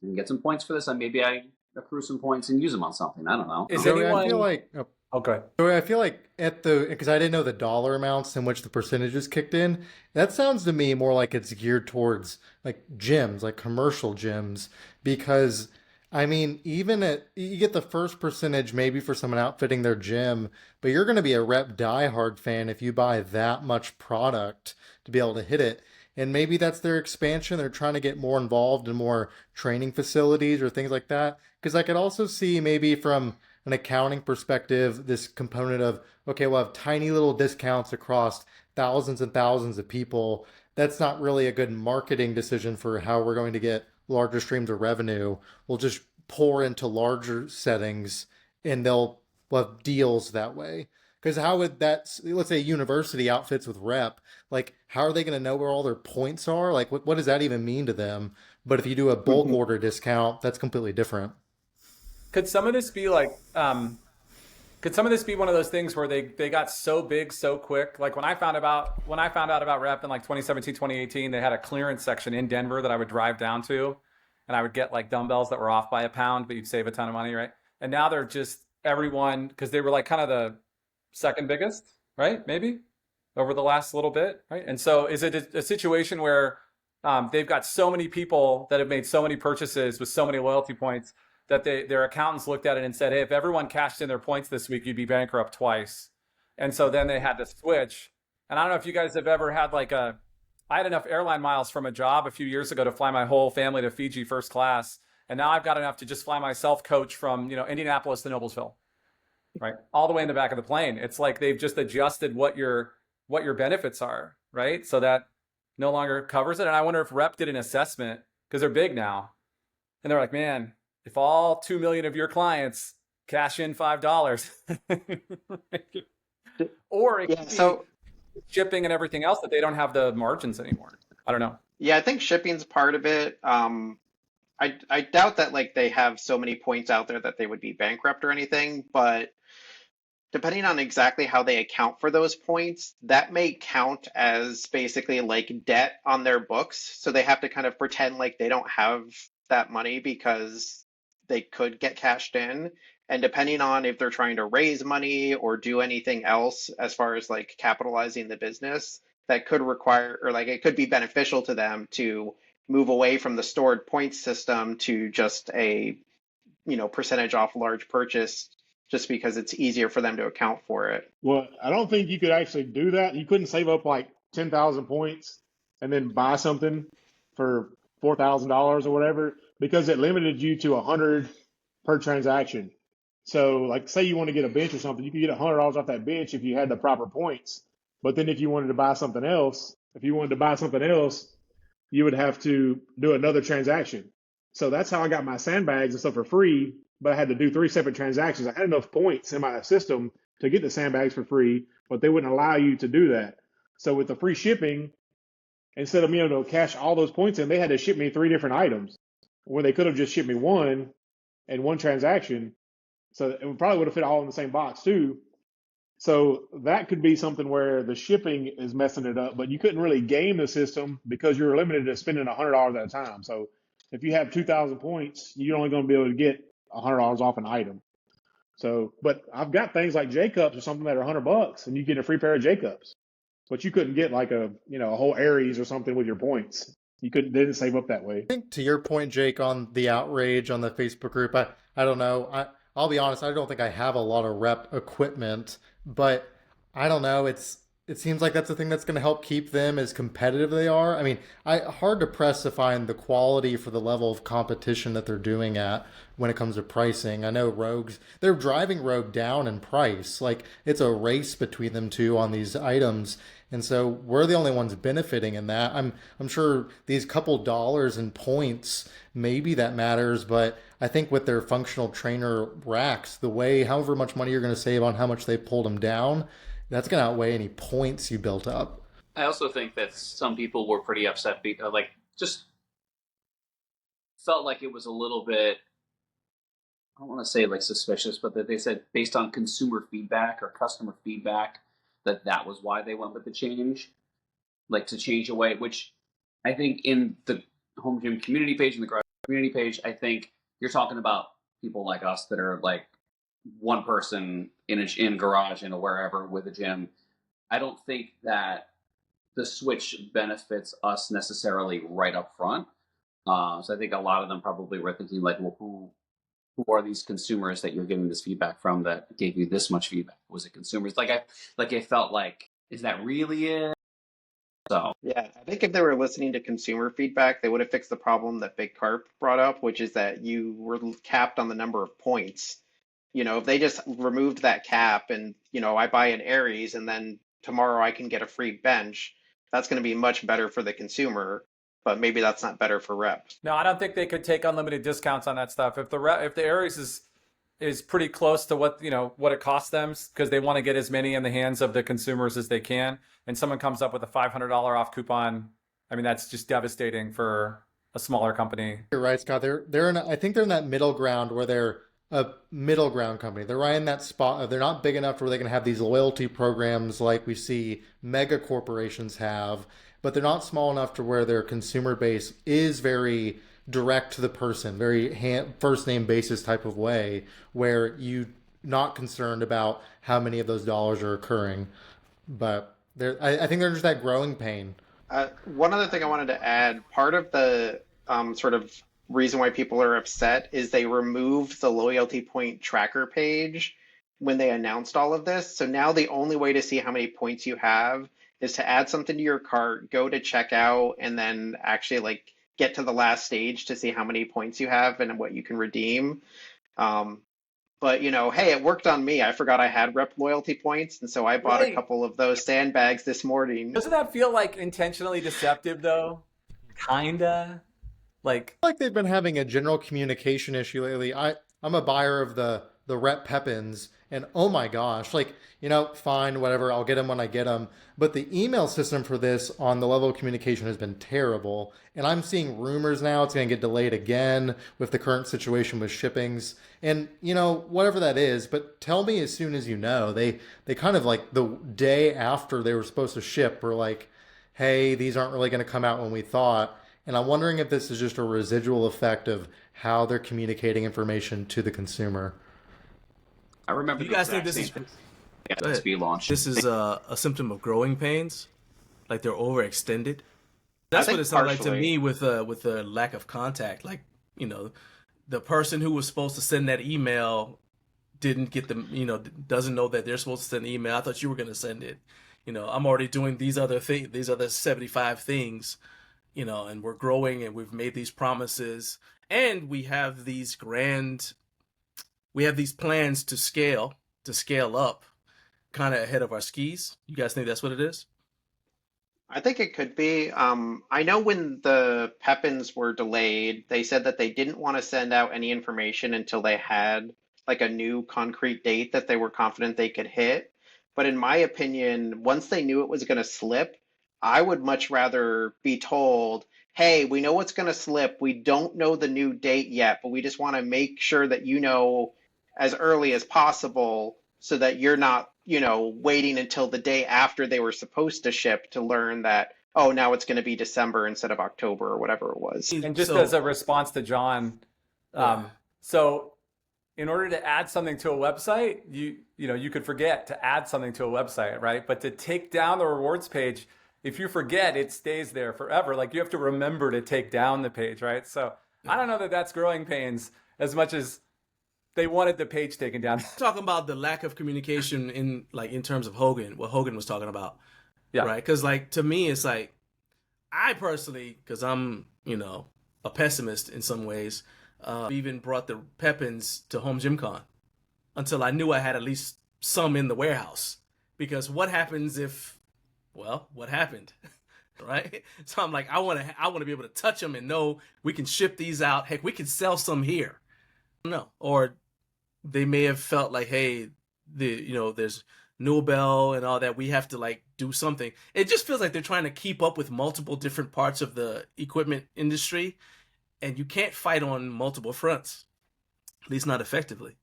I can get some points for this, and maybe I accrue some points and use them on something. I don't know. Is Joey, anyone? I feel like Okay. Joey, I feel like because I didn't know the dollar amounts in which the percentages kicked in. That sounds to me more like it's geared towards like gyms, like commercial gyms, because I mean, you get the first percentage maybe for someone outfitting their gym, but you're going to be a Rep diehard fan if you buy that much product to be able to hit it. And maybe that's their expansion. They're trying to get more involved in more training facilities or things like that. Because I could also see maybe from an accounting perspective, this component of, okay, we'll have tiny little discounts across thousands and thousands of people. That's not really a good marketing decision for how we're going to get larger streams of revenue. We'll just pour into larger settings and they'll have deals that way. Because how would that, let's say university outfits with Rep, like how are they going to know where all their points are? Like what does that even mean to them? But if you do a bulk order discount, that's completely different. Could some of this be like, could some of this be one of those things where they got so big so quick? Like when I found out about Rep in like 2017, 2018, they had a clearance section in Denver that I would drive down to, and I would get like dumbbells that were off by a pound, but you'd save a ton of money, right? And now they're just everyone, because they were like kind of the second biggest, right? Maybe over the last little bit, right? And so is it a situation where they've got so many people that have made so many purchases with so many loyalty points that their accountants looked at it and said, hey, if everyone cashed in their points this week, you'd be bankrupt twice. And so then they had to switch. And I don't know if you guys have ever had I had enough airline miles from a job a few years ago to fly my whole family to Fiji first class. And now I've got enough to just fly myself coach from, Indianapolis to Noblesville, right? All the way in the back of the plane. It's like they've just adjusted what your benefits are, right? So that no longer covers it. And I wonder if Rep did an assessment because they're big now. And they're like, man, if all 2 million of your clients cash in $5, or it Yeah, could be so shipping and everything else that they don't have the margins anymore. I don't know. yeah, I think shipping's part of it. I doubt that like they have so many points out there that they would be bankrupt or anything, but depending on exactly how they account for those points, that may count as basically like debt on their books. So they have to kind of pretend like they don't have that money because they could get cashed in. And depending on if they're trying to raise money or do anything else as far as like capitalizing the business, that could require or like it could be beneficial to them to move away from the stored points system to just a percentage off large purchase just because it's easier for them to account for it. Well, I don't think you could actually do that. You couldn't save up like 10,000 points and then buy something for $4,000 or whatever because it limited you to 100 per transaction. So, like, say you want to get a bench or something, you could get $100 off that bench if you had the proper points. But then if you wanted to buy something else, you would have to do another transaction. So that's how I got my sandbags and stuff for free, but I had to do 3 separate transactions. I had enough points in my system to get the sandbags for free, but they wouldn't allow you to do that. So with the free shipping, instead of me able to cash all those points in, they had to ship me 3 different items where they could have just shipped me one in one transaction. So it probably would have fit all in the same box too. So that could be something where the shipping is messing it up, but you couldn't really game the system because you're limited to spending $100 at a time. So if you have 2,000 points, you're only going to be able to get $100 off an item. So, but I've got things like J cups or something that are $100, and you get a free pair of J cups, but you couldn't get like a whole Aries or something with your points. You couldn't didn't save up that way. I think to your point, Jake, on the outrage on the Facebook group, I don't know. I'll be honest, I don't think I have a lot of rep equipment, but I don't know. It seems like that's the thing that's going to help keep them as competitive they are. I mean, hard to press to find the quality for the level of competition that they're doing at when it comes to pricing. I know they're driving Rogue down in price. Like it's a race between them two on these items. And so we're the only ones benefiting in that. I'm sure these couple dollars in points, maybe that matters, but I think with their functional trainer racks, however much money you're going to save on how much they pulled them down, that's going to outweigh any points you built up. I also think that some people were pretty upset because, just felt like it was a little bit, I don't want to say suspicious, but that they said based on consumer feedback or customer feedback, that was why they went with the change, to change away, which I think in the home gym community page and the garage community page, I think you're talking about people like us that are one person in a garage in a wherever with a gym. I don't think that the switch benefits us necessarily right up front. So I think a lot of them probably were thinking well, who are these consumers that you're getting this feedback from that gave you this much feedback? Was it consumers? It felt is that really it? So Yeah, I think if they were listening to consumer feedback, they would have fixed the problem that Big Carp brought up, which is that you were capped on the number of points. If they just removed that cap and, I buy an Aries and then tomorrow I can get a free bench, that's going to be much better for the consumer, but maybe that's not better for Rep. No, I don't think they could take unlimited discounts on that stuff. If the Aries is pretty close to what it costs them because they want to get as many in the hands of the consumers as they can, and someone comes up with a $500 off coupon, I mean that's just devastating for a smaller company. You're right, Scott. I think they're in that middle ground where they're a middle ground company. They're right in that spot. They're not big enough where they can have these loyalty programs like we see mega corporations have, but they're not small enough to where their consumer base is very direct to the person, very first name basis type of way, where you not concerned about how many of those dollars are occurring. But I think there's just that growing pain. One other thing I wanted to add, part of the sort of reason why people are upset is they removed the loyalty point tracker page when they announced all of this. So now the only way to see how many points you have is to add something to your cart, go to checkout, and then actually like get to the last stage to see how many points you have and what you can redeem. Um, but hey, it worked on me. I forgot I had rep loyalty points, and so I bought a Right. couple of those sandbags this morning. Doesn't that feel like intentionally deceptive though? Kinda. Like, Like they've been having a general communication issue lately. I'm a buyer of the Rep Pepins, and oh my gosh, like fine, whatever, I'll get them when I get them. But the email system for this on the level of communication has been terrible, and I'm seeing rumors now it's going to get delayed again with the current situation with shippings, and whatever that is. But tell me as soon as you know. They kind of like the day after they were supposed to ship were like, hey, these aren't really going to come out when we thought. And I'm wondering if this is just a residual effect of how they're communicating information to the consumer. I remember You the guys think exact this same is thing go at ahead. SB launch. This is a symptom of growing pains, like they're overextended. I That's what think it sounds like to partially. me with the lack of contact. Like the person who was supposed to send that email didn't get the doesn't know that they're supposed to send the email. I thought you were going to send it. I'm already doing these other 75 things. And we're growing and we've made these promises and we have these plans to scale up kind of ahead of our skis. You guys think that's what it is? I think it could be. I know when the Pepins were delayed, they said that they didn't want to send out any information until they had like a new concrete date that they were confident they could hit. But in my opinion, once they knew it was going to slip, I would much rather be told, hey, we know it's going to slip. We don't know the new date yet, but we just want to make sure that you know as early as possible so that you're not, waiting until the day after they were supposed to ship to learn that, oh, now it's going to be December instead of October or whatever it was. and just as So, a response to John, yeah. so in order to add something to a website, you could forget to add something to a website, right? But to take down the rewards page, if you forget, it stays there forever. Like you have to remember to take down the page, right? So I don't know that that's growing pains as much as they wanted the page taken down. Talking about the lack of communication in terms of Hogan, what Hogan was talking about, Yeah. right? Because like to me, it's like I personally, because I'm a pessimist in some ways, even brought the Pepins to Home Gym Con until I knew I had at least some in the warehouse. Because what happens if, well, what happened, right? So I'm like, I want to be able to touch them and know we can ship these out. Heck, we can sell some here. No, or they may have felt like, hey, there's Newbell and all that. We have to like do something. It just feels like they're trying to keep up with multiple different parts of the equipment industry, and you can't fight on multiple fronts, at least not effectively.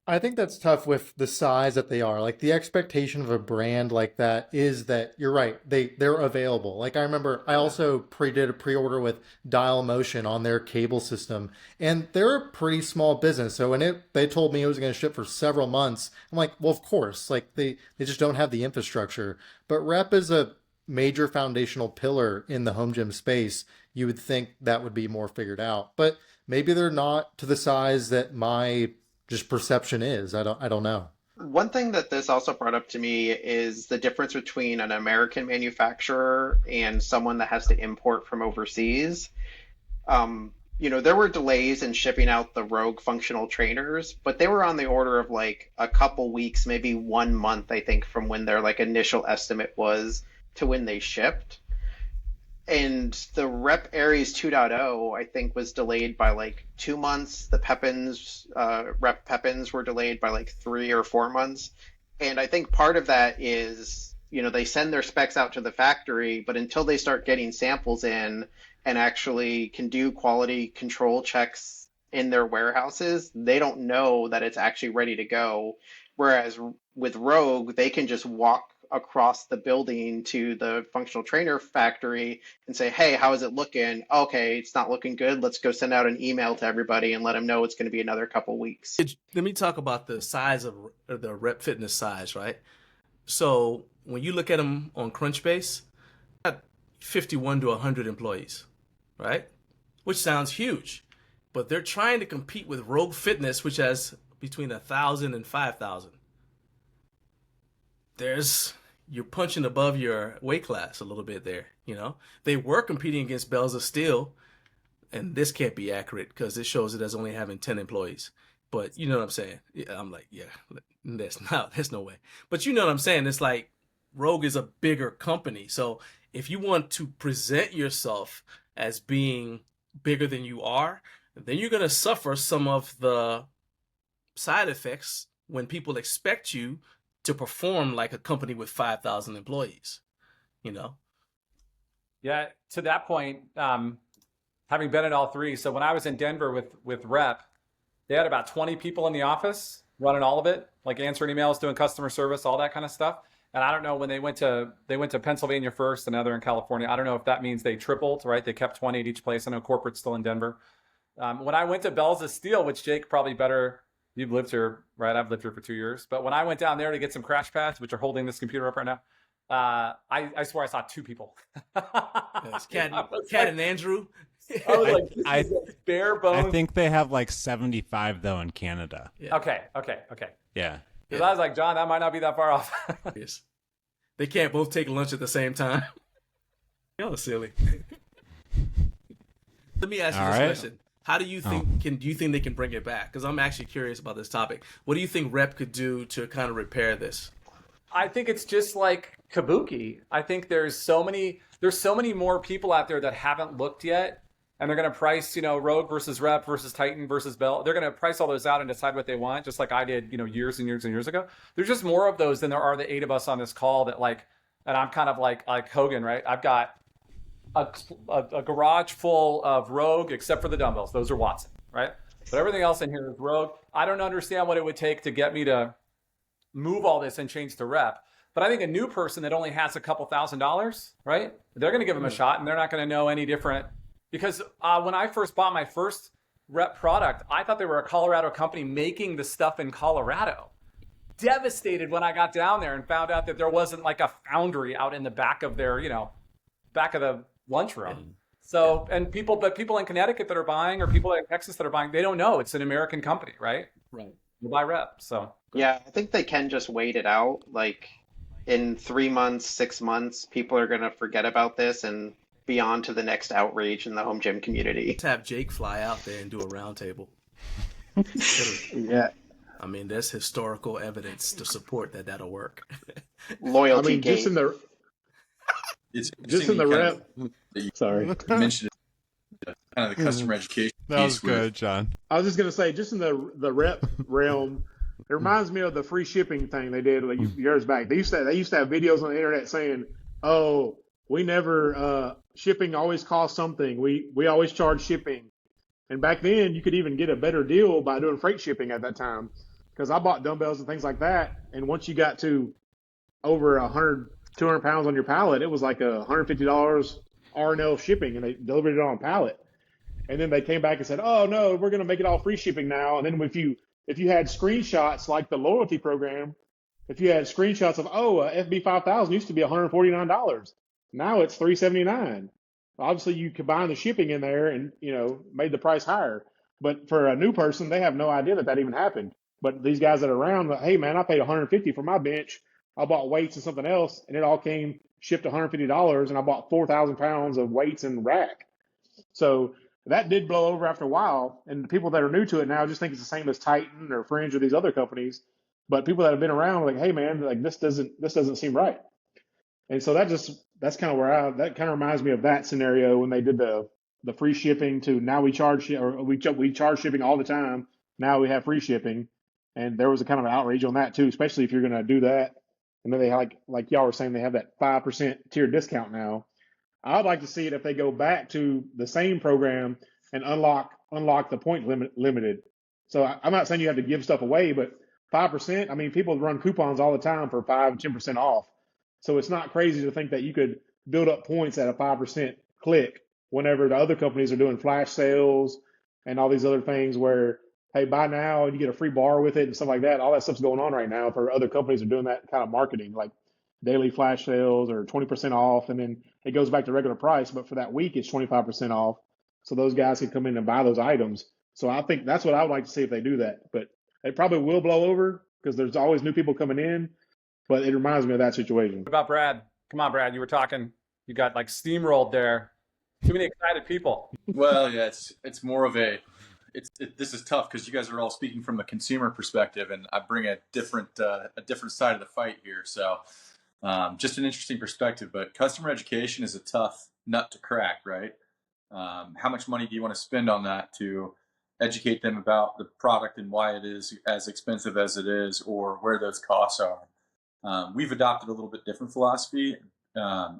I think that's tough with the size that they are. Like the expectation of a brand like that is that you're right. They're available. Like I remember I also did a pre-order with Dial Motion on their cable system, and they're a pretty small business. So when they told me it was going to ship for several months, I'm like, well, of course. Like they just don't have the infrastructure. But Rep is a major foundational pillar in the home gym space. You would think that would be more figured out, but maybe they're not to the size that my just perception is. I don't know. One thing that this also brought up to me is the difference between an American manufacturer and someone that has to import from overseas. There were delays in shipping out the Rogue functional trainers, but they were on the order of like a couple weeks, maybe 1 month, I think, from when their like initial estimate was to when they shipped. And the Rep Aries 2.0, I think, was delayed by like 2 months. The Pepins, Rep Pepins were delayed by like 3 or 4 months. And I think part of that is, they send their specs out to the factory, but until they start getting samples in and actually can do quality control checks in their warehouses, they don't know that it's actually ready to go. Whereas with Rogue, they can just walk across the building to the functional trainer factory and say, hey, how is it looking? Okay, it's not looking good. Let's go send out an email to everybody and let them know it's going to be another couple weeks. Let me talk about the size of the Rep Fitness size, right? So when you look at them on Crunchbase, got 51 to 100 employees, right? Which sounds huge, but they're trying to compete with Rogue Fitness, which has between 1,000 and 5,000. You're punching above your weight class a little bit there. They were competing against Bells of Steel, and this can't be accurate because it shows it as only having 10 employees. But you know what I'm saying? I'm like, yeah, there's no way. But you know what I'm saying? It's like Rogue is a bigger company. So if you want to present yourself as being bigger than you are, then you're going to suffer some of the side effects when people expect you to perform like a company with 5,000 employees, Yeah, to that point, having been at all three, so when I was in Denver with Rep, they had about 20 people in the office running all of it, like answering emails, doing customer service, all that kind of stuff. And I don't know, when they went to Pennsylvania first and now they're in California, I don't know if that means they tripled, right? They kept 20 at each place. I know corporate's still in Denver. When I went to Bells of Steel, which Jake probably better, you've lived here, right? I've lived here for 2 years. But when I went down there to get some crash pads, which are holding this computer up right now, I swear I saw 2 people. Yes, Cat and Andrew. I was like, this is bare bones. I think they have like 75 though in Canada. Yeah. Okay. Yeah. Because I was like, John, that might not be that far off. Yes. They can't both take lunch at the same time. Y'all are silly. Let me ask you this question. How do you think do you think they can bring it back? Because I'm actually curious about this topic. What do you think Rep could do to kind of repair this? I think it's just like Kabuki. I think there's so many more people out there that haven't looked yet, and they're going to price, Rogue versus Rep versus Titan versus Bell. They're going to price all those out and decide what they want, just like I did, years and years and years ago. There's just more of those than there are the 8 of us on this call that and I'm kind of like Hogan, right? I've got a garage full of Rogue, except for the dumbbells. Those are Watson, right? But everything else in here is Rogue. I don't understand what it would take to get me to move all this and change to Rep. But I think a new person that only has a couple $1,000s, right? They're going to give them a shot, and they're not going to know any different. Because when I first bought my first Rep product, I thought they were a Colorado company making the stuff in Colorado. Devastated when I got down there and found out that there wasn't like a foundry out in the back of their, back of the lunchroom. So, and people in Connecticut that are buying, or people in Texas that are buying, they don't know it's an American company, right? Right. You buy Rep. So Yeah, I think they can just wait it out. Like in 3 months, 6 months, people are going to forget about this and be on to the next outrage in the home gym community. Let's have Jake fly out there and do a roundtable. Yeah. I mean, there's historical evidence to support that that'll work. Loyalty gate. Just in the It's just in the Rep. Sorry. You mentioned kind of the customer education. That was piece with- good, John. I was just gonna say, just in the Rep realm, it reminds me of the free shipping thing they did like years back. They used to have videos on the internet saying, "Oh, we never shipping always costs something. We always charge shipping." And back then, you could even get a better deal by doing freight shipping at that time. Because I bought dumbbells and things like that, and once you got to over 100, 200 pounds on your pallet, it was like $150 R&L shipping, and they delivered it on a pallet. And then they came back and said, "Oh no, we're going to make it all free shipping now." And then if you had screenshots like the loyalty program, if you had screenshots of FB 5000 used to be $149, now it's $379. Obviously, you combine the shipping in there and made the price higher. But for a new person, they have no idea that even happened. But these guys that are around, like, hey man, I paid $150 for my bench. I bought weights and something else, and it all came shipped $150, and I bought 4,000 pounds of weights and rack. So that did blow over after a while, and the people that are new to it now just think it's the same as Titan or Fringe or these other companies. But people that have been around are like, hey man, like this doesn't seem right. And so that's kind of that kind of reminds me of that scenario when they did the free shipping to now we charge shipping all the time. Now we have free shipping, and there was a kind of an outrage on that too, especially if you're going to do that. And then they like y'all were saying, they have that 5% tier discount now. I'd like to see it if they go back to the same program and unlock the point limited. So I'm not saying you have to give stuff away, but 5%. I mean, people run coupons all the time for 5-10% off. So it's not crazy to think that you could build up points at a 5% click whenever the other companies are doing flash sales and all these other things where hey, buy now and you get a free bar with it and stuff like that. All that stuff's going on right now for other companies are doing that kind of marketing, like daily flash sales or 20% off, and then it goes back to regular price, but for that week it's 25% off. So those guys can come in and buy those items. So I think that's what I would like to see if they do that. But it probably will blow over because there's always new people coming in. But it reminds me of that situation. What about Brad? Come on, Brad. You were talking. You got like steamrolled there. Too many excited people. Well, yeah, it's more of a this is tough because you guys are all speaking from the consumer perspective, and I bring a different side of the fight here. So, just an interesting perspective. But customer education is a tough nut to crack, right? How much money do you want to spend on that to educate them about the product and why it is as expensive as it is, or where those costs are? We've adopted a little bit different philosophy,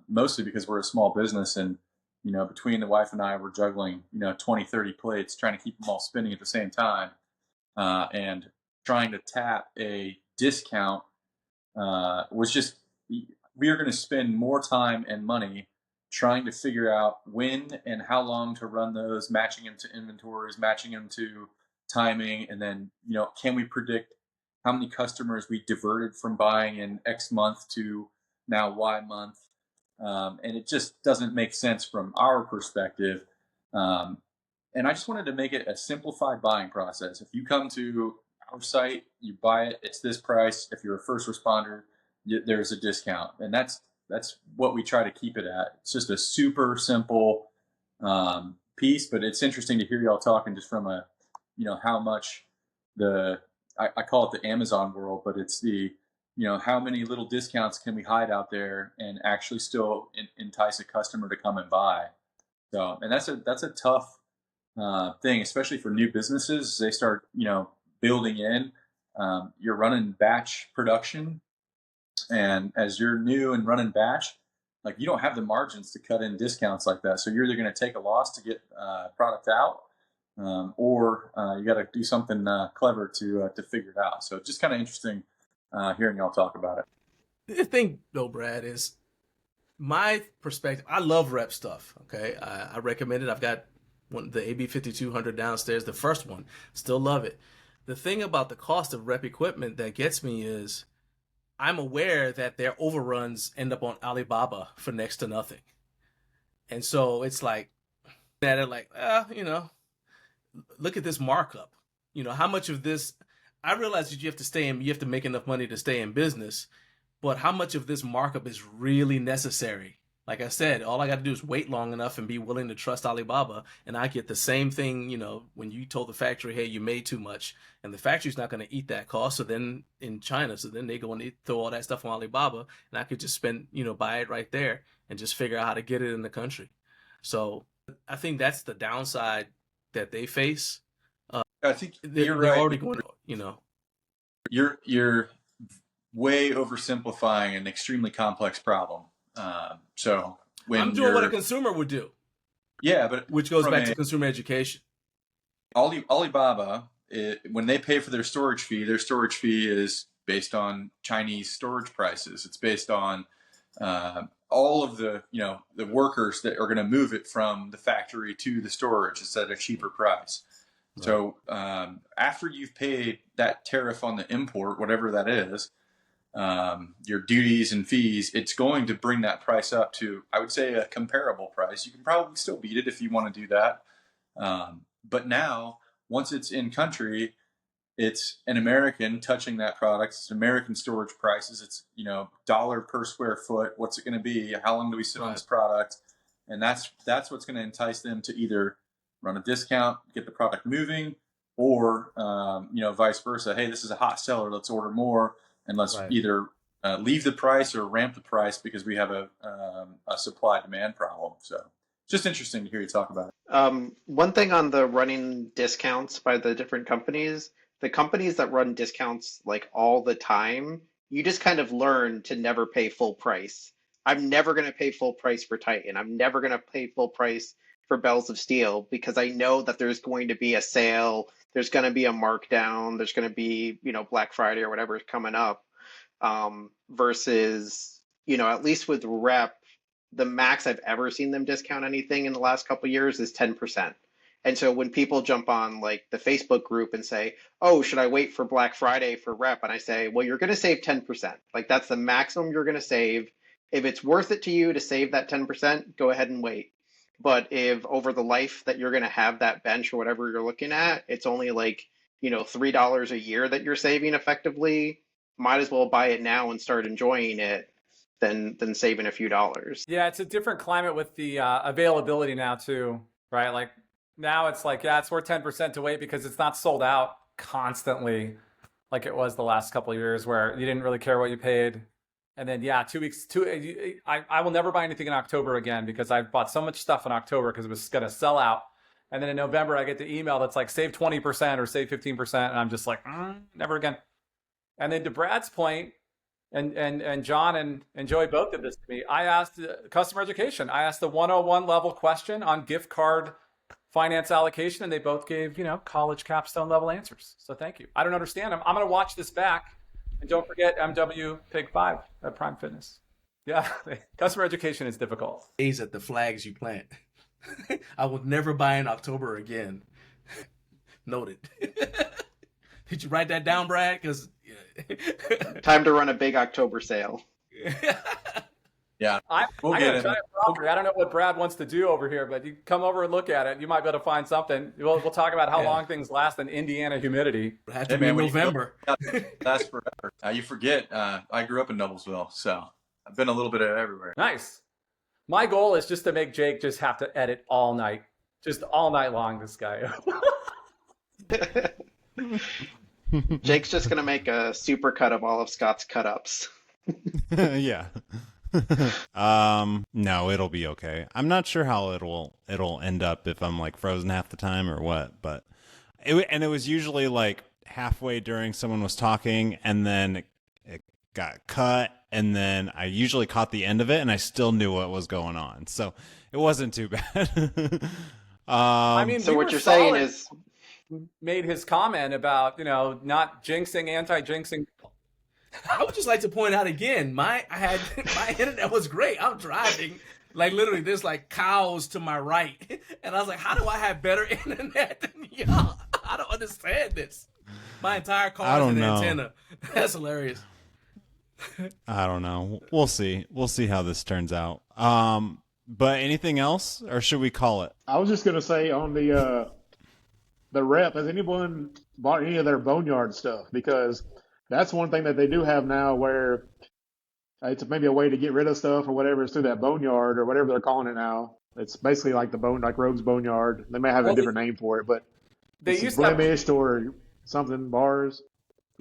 mostly because we're a small business, and between the wife and I, we're juggling 20, 30 plates, trying to keep them all spinning at the same time, and trying to tap a discount was just, we are going to spend more time and money trying to figure out when and how long to run those, matching them to inventories, matching them to timing, and then can we predict how many customers we diverted from buying in X month to now Y month. And it just doesn't make sense from our perspective. And I just wanted to make it a simplified buying process. If you come to our site, you buy it, it's this price. If you're a first responder, there's a discount. And that's what we try to keep it at. It's just a super simple piece, but it's interesting to hear y'all talking just from a, how much I call it the Amazon world, but it's the, how many little discounts can we hide out there and actually still entice a customer to come and buy? So, and that's a tough thing, especially for new businesses. As they start, building in. You're running batch production, and as you're new and running batch, like you don't have the margins to cut in discounts like that. So you're either going to take a loss to get product out, or you got to do something clever to figure it out. So just kind of interesting hearing y'all talk about it. The thing, though, Brad, is my perspective. I love rep stuff. Okay, I recommend it. I've got the AB 5200 downstairs, the first one. Still love it. The thing about the cost of rep equipment that gets me is I'm aware that their overruns end up on Alibaba for next to nothing. And so it's like, look at this markup. How much of this, I realize that you have to make enough money to stay in business, but how much of this markup is really necessary? Like I said, all I got to do is wait long enough and be willing to trust Alibaba, and I get the same thing, when you told the factory, hey, you made too much, and the factory's not going to eat that cost. So then in China, they go and throw all that stuff on Alibaba, and I could just buy it right there and just figure out how to get it in the country. So I think that's the downside that they face. I think they're right. already going to, You're way oversimplifying an extremely complex problem. So when I'm doing what a consumer would do. Yeah, but which goes back to consumer education. Alibaba, when they pay for their storage fee is based on Chinese storage prices. It's based on all of the the workers that are going to move it from the factory to the storage. It's at a cheaper price. Right. So after you've paid that tariff on the import, whatever that is, your duties and fees, it's going to bring that price up to, I would say, a comparable price. You can probably still beat it if you want to do that. But now, once it's in country, it's an American touching that product. It's American storage prices. It's, dollar per square foot. What's it going to be? How long do we sit on this product? And that's what's going to entice them to either run a discount, get the product moving, or, vice versa. Hey, this is a hot seller. Let's order more. And let's either leave the price or ramp the price because we have a supply-demand problem. So it's just interesting to hear you talk about it. One thing on the running discounts by the different companies, the companies that run discounts like all the time, you just kind of learn to never pay full price. I'm never going to pay full price for Titan. I'm never going to pay full price for Bells of Steel because I know that there's going to be a sale. There's going to be a markdown. There's going to be, Black Friday or whatever is coming up. Versus, at least with Rep, the max I've ever seen them discount anything in the last couple of years is 10%. And so when people jump on like the Facebook group and say, "Oh, should I wait for Black Friday for rep?" And I say, "Well, you're going to save 10%. Like that's the maximum you're going to save. If it's worth it to you to save that 10%, go ahead and wait. But if over the life that you're going to have that bench or whatever you're looking at, it's only like, $3 a year that you're saving effectively, might as well buy it now and start enjoying it than saving a few dollars." Yeah, it's a different climate with the availability now too, right? Like now it's like, yeah, it's worth 10% to wait because it's not sold out constantly like it was the last couple of years where you didn't really care what you paid. And then, yeah, 2 weeks, I will never buy anything in October again because I bought so much stuff in October because it was going to sell out. And then in November, I get the email that's like, save 20% or save 15%. And I'm just like, never again. And then to Brad's point, and John and Joey both did this to me. I asked customer education. I asked the 101 level question on gift card finance allocation, and they both gave, college capstone level answers. So thank you. I don't understand them. I'm going to watch this back. And don't forget MW Pig 5 at Prime Fitness. Yeah, customer education is difficult. Days at the flags you plant. I will never buy in October again. Noted. Did you write that down, Brad? Because Time to run a big October sale. Yeah, I we'll got get a it. giant property. I don't know what Brad wants to do over here, but you come over and look at it. You might be able to find something. We'll talk about how long things last in Indiana humidity. it had to be when you November. That's forever. You forget, I grew up in Noblesville, so I've been a little bit of everywhere. Nice. My goal is just to make Jake just have to edit all night. Just all night long, this guy. Jake's just going to make a super cut of all of Scott's cut ups. Yeah. No, it'll be okay. I'm not sure how it'll end up if I'm like frozen half the time or what, but it was usually like halfway during someone was talking and then it got cut and then I usually caught the end of it and I still knew what was going on. So it wasn't too bad. I mean, So we what were you're saying solid. is, Made his comment about, not jinxing, anti-jinxing. I would just like to point out again, my internet was great. I'm driving, like literally, there's like cows to my right, and I was like, how do I have better internet than y'all? I don't understand this. My entire car I is don't an know. antenna. That's hilarious. I don't know. We'll see. We'll see how this turns out. But anything else or should we call it? I was just gonna say on the rep, has anyone bought any of their boneyard stuff? Because that's one thing that they do have now where it's maybe a way to get rid of stuff or whatever is through that boneyard or whatever they're calling it now. It's basically like like Rogue's Boneyard. They may have a different name for it, but They it's used to have, blemished or something bars.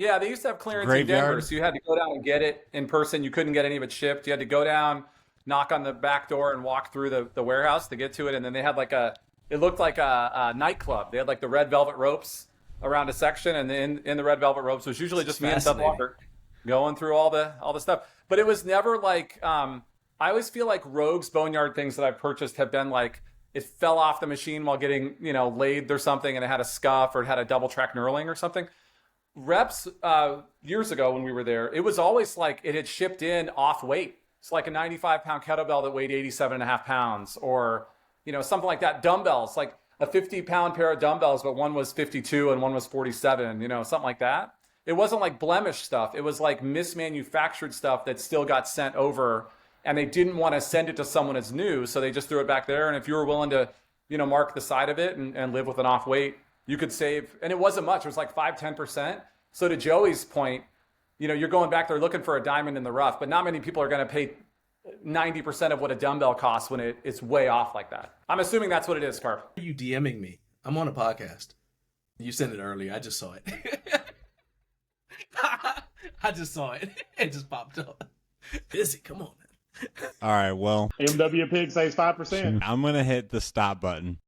yeah, they used to have clearance Graveyard? in Denver, so you had to go down and get it in person. You couldn't get any of it shipped. You had to go down, knock on the back door, and walk through the warehouse to get to it. And then they had like it looked like a nightclub. They had like the red velvet ropes around a section, and in the red velvet ropes was usually just me and Seth Fascinating. Walker going through all the stuff. But it was never like I always feel like Rogue's Boneyard things that I've purchased have been like it fell off the machine while getting lathed or something, and it had a scuff or it had a double track knurling or something. Reps years ago when we were there, it was always like it had shipped in off weight. It's like a 95-pound kettlebell that weighed 87.5 pounds, or something like that. Dumbbells, like a 50-pound pair of dumbbells, but one was 52 and one was 47. Something like that. It wasn't like blemished stuff. It was like mismanufactured stuff that still got sent over, and they didn't want to send it to someone as new, so they just threw it back there. And if you were willing to, mark the side of it and live with an off weight, you could save. And it wasn't much. It was like 5-10%. So to Joey's point, you're going back there looking for a diamond in the rough, but not many people are going to pay 90% of what a dumbbell costs when it's way off like that. I'm assuming that's what it is, Carp. Are you DMing me? I'm on a podcast. You sent it earlier. I just saw it. I just saw it. It just popped up. Busy. Come on, man. All right, well, MW Pig saves 5%. I'm going to hit the stop button.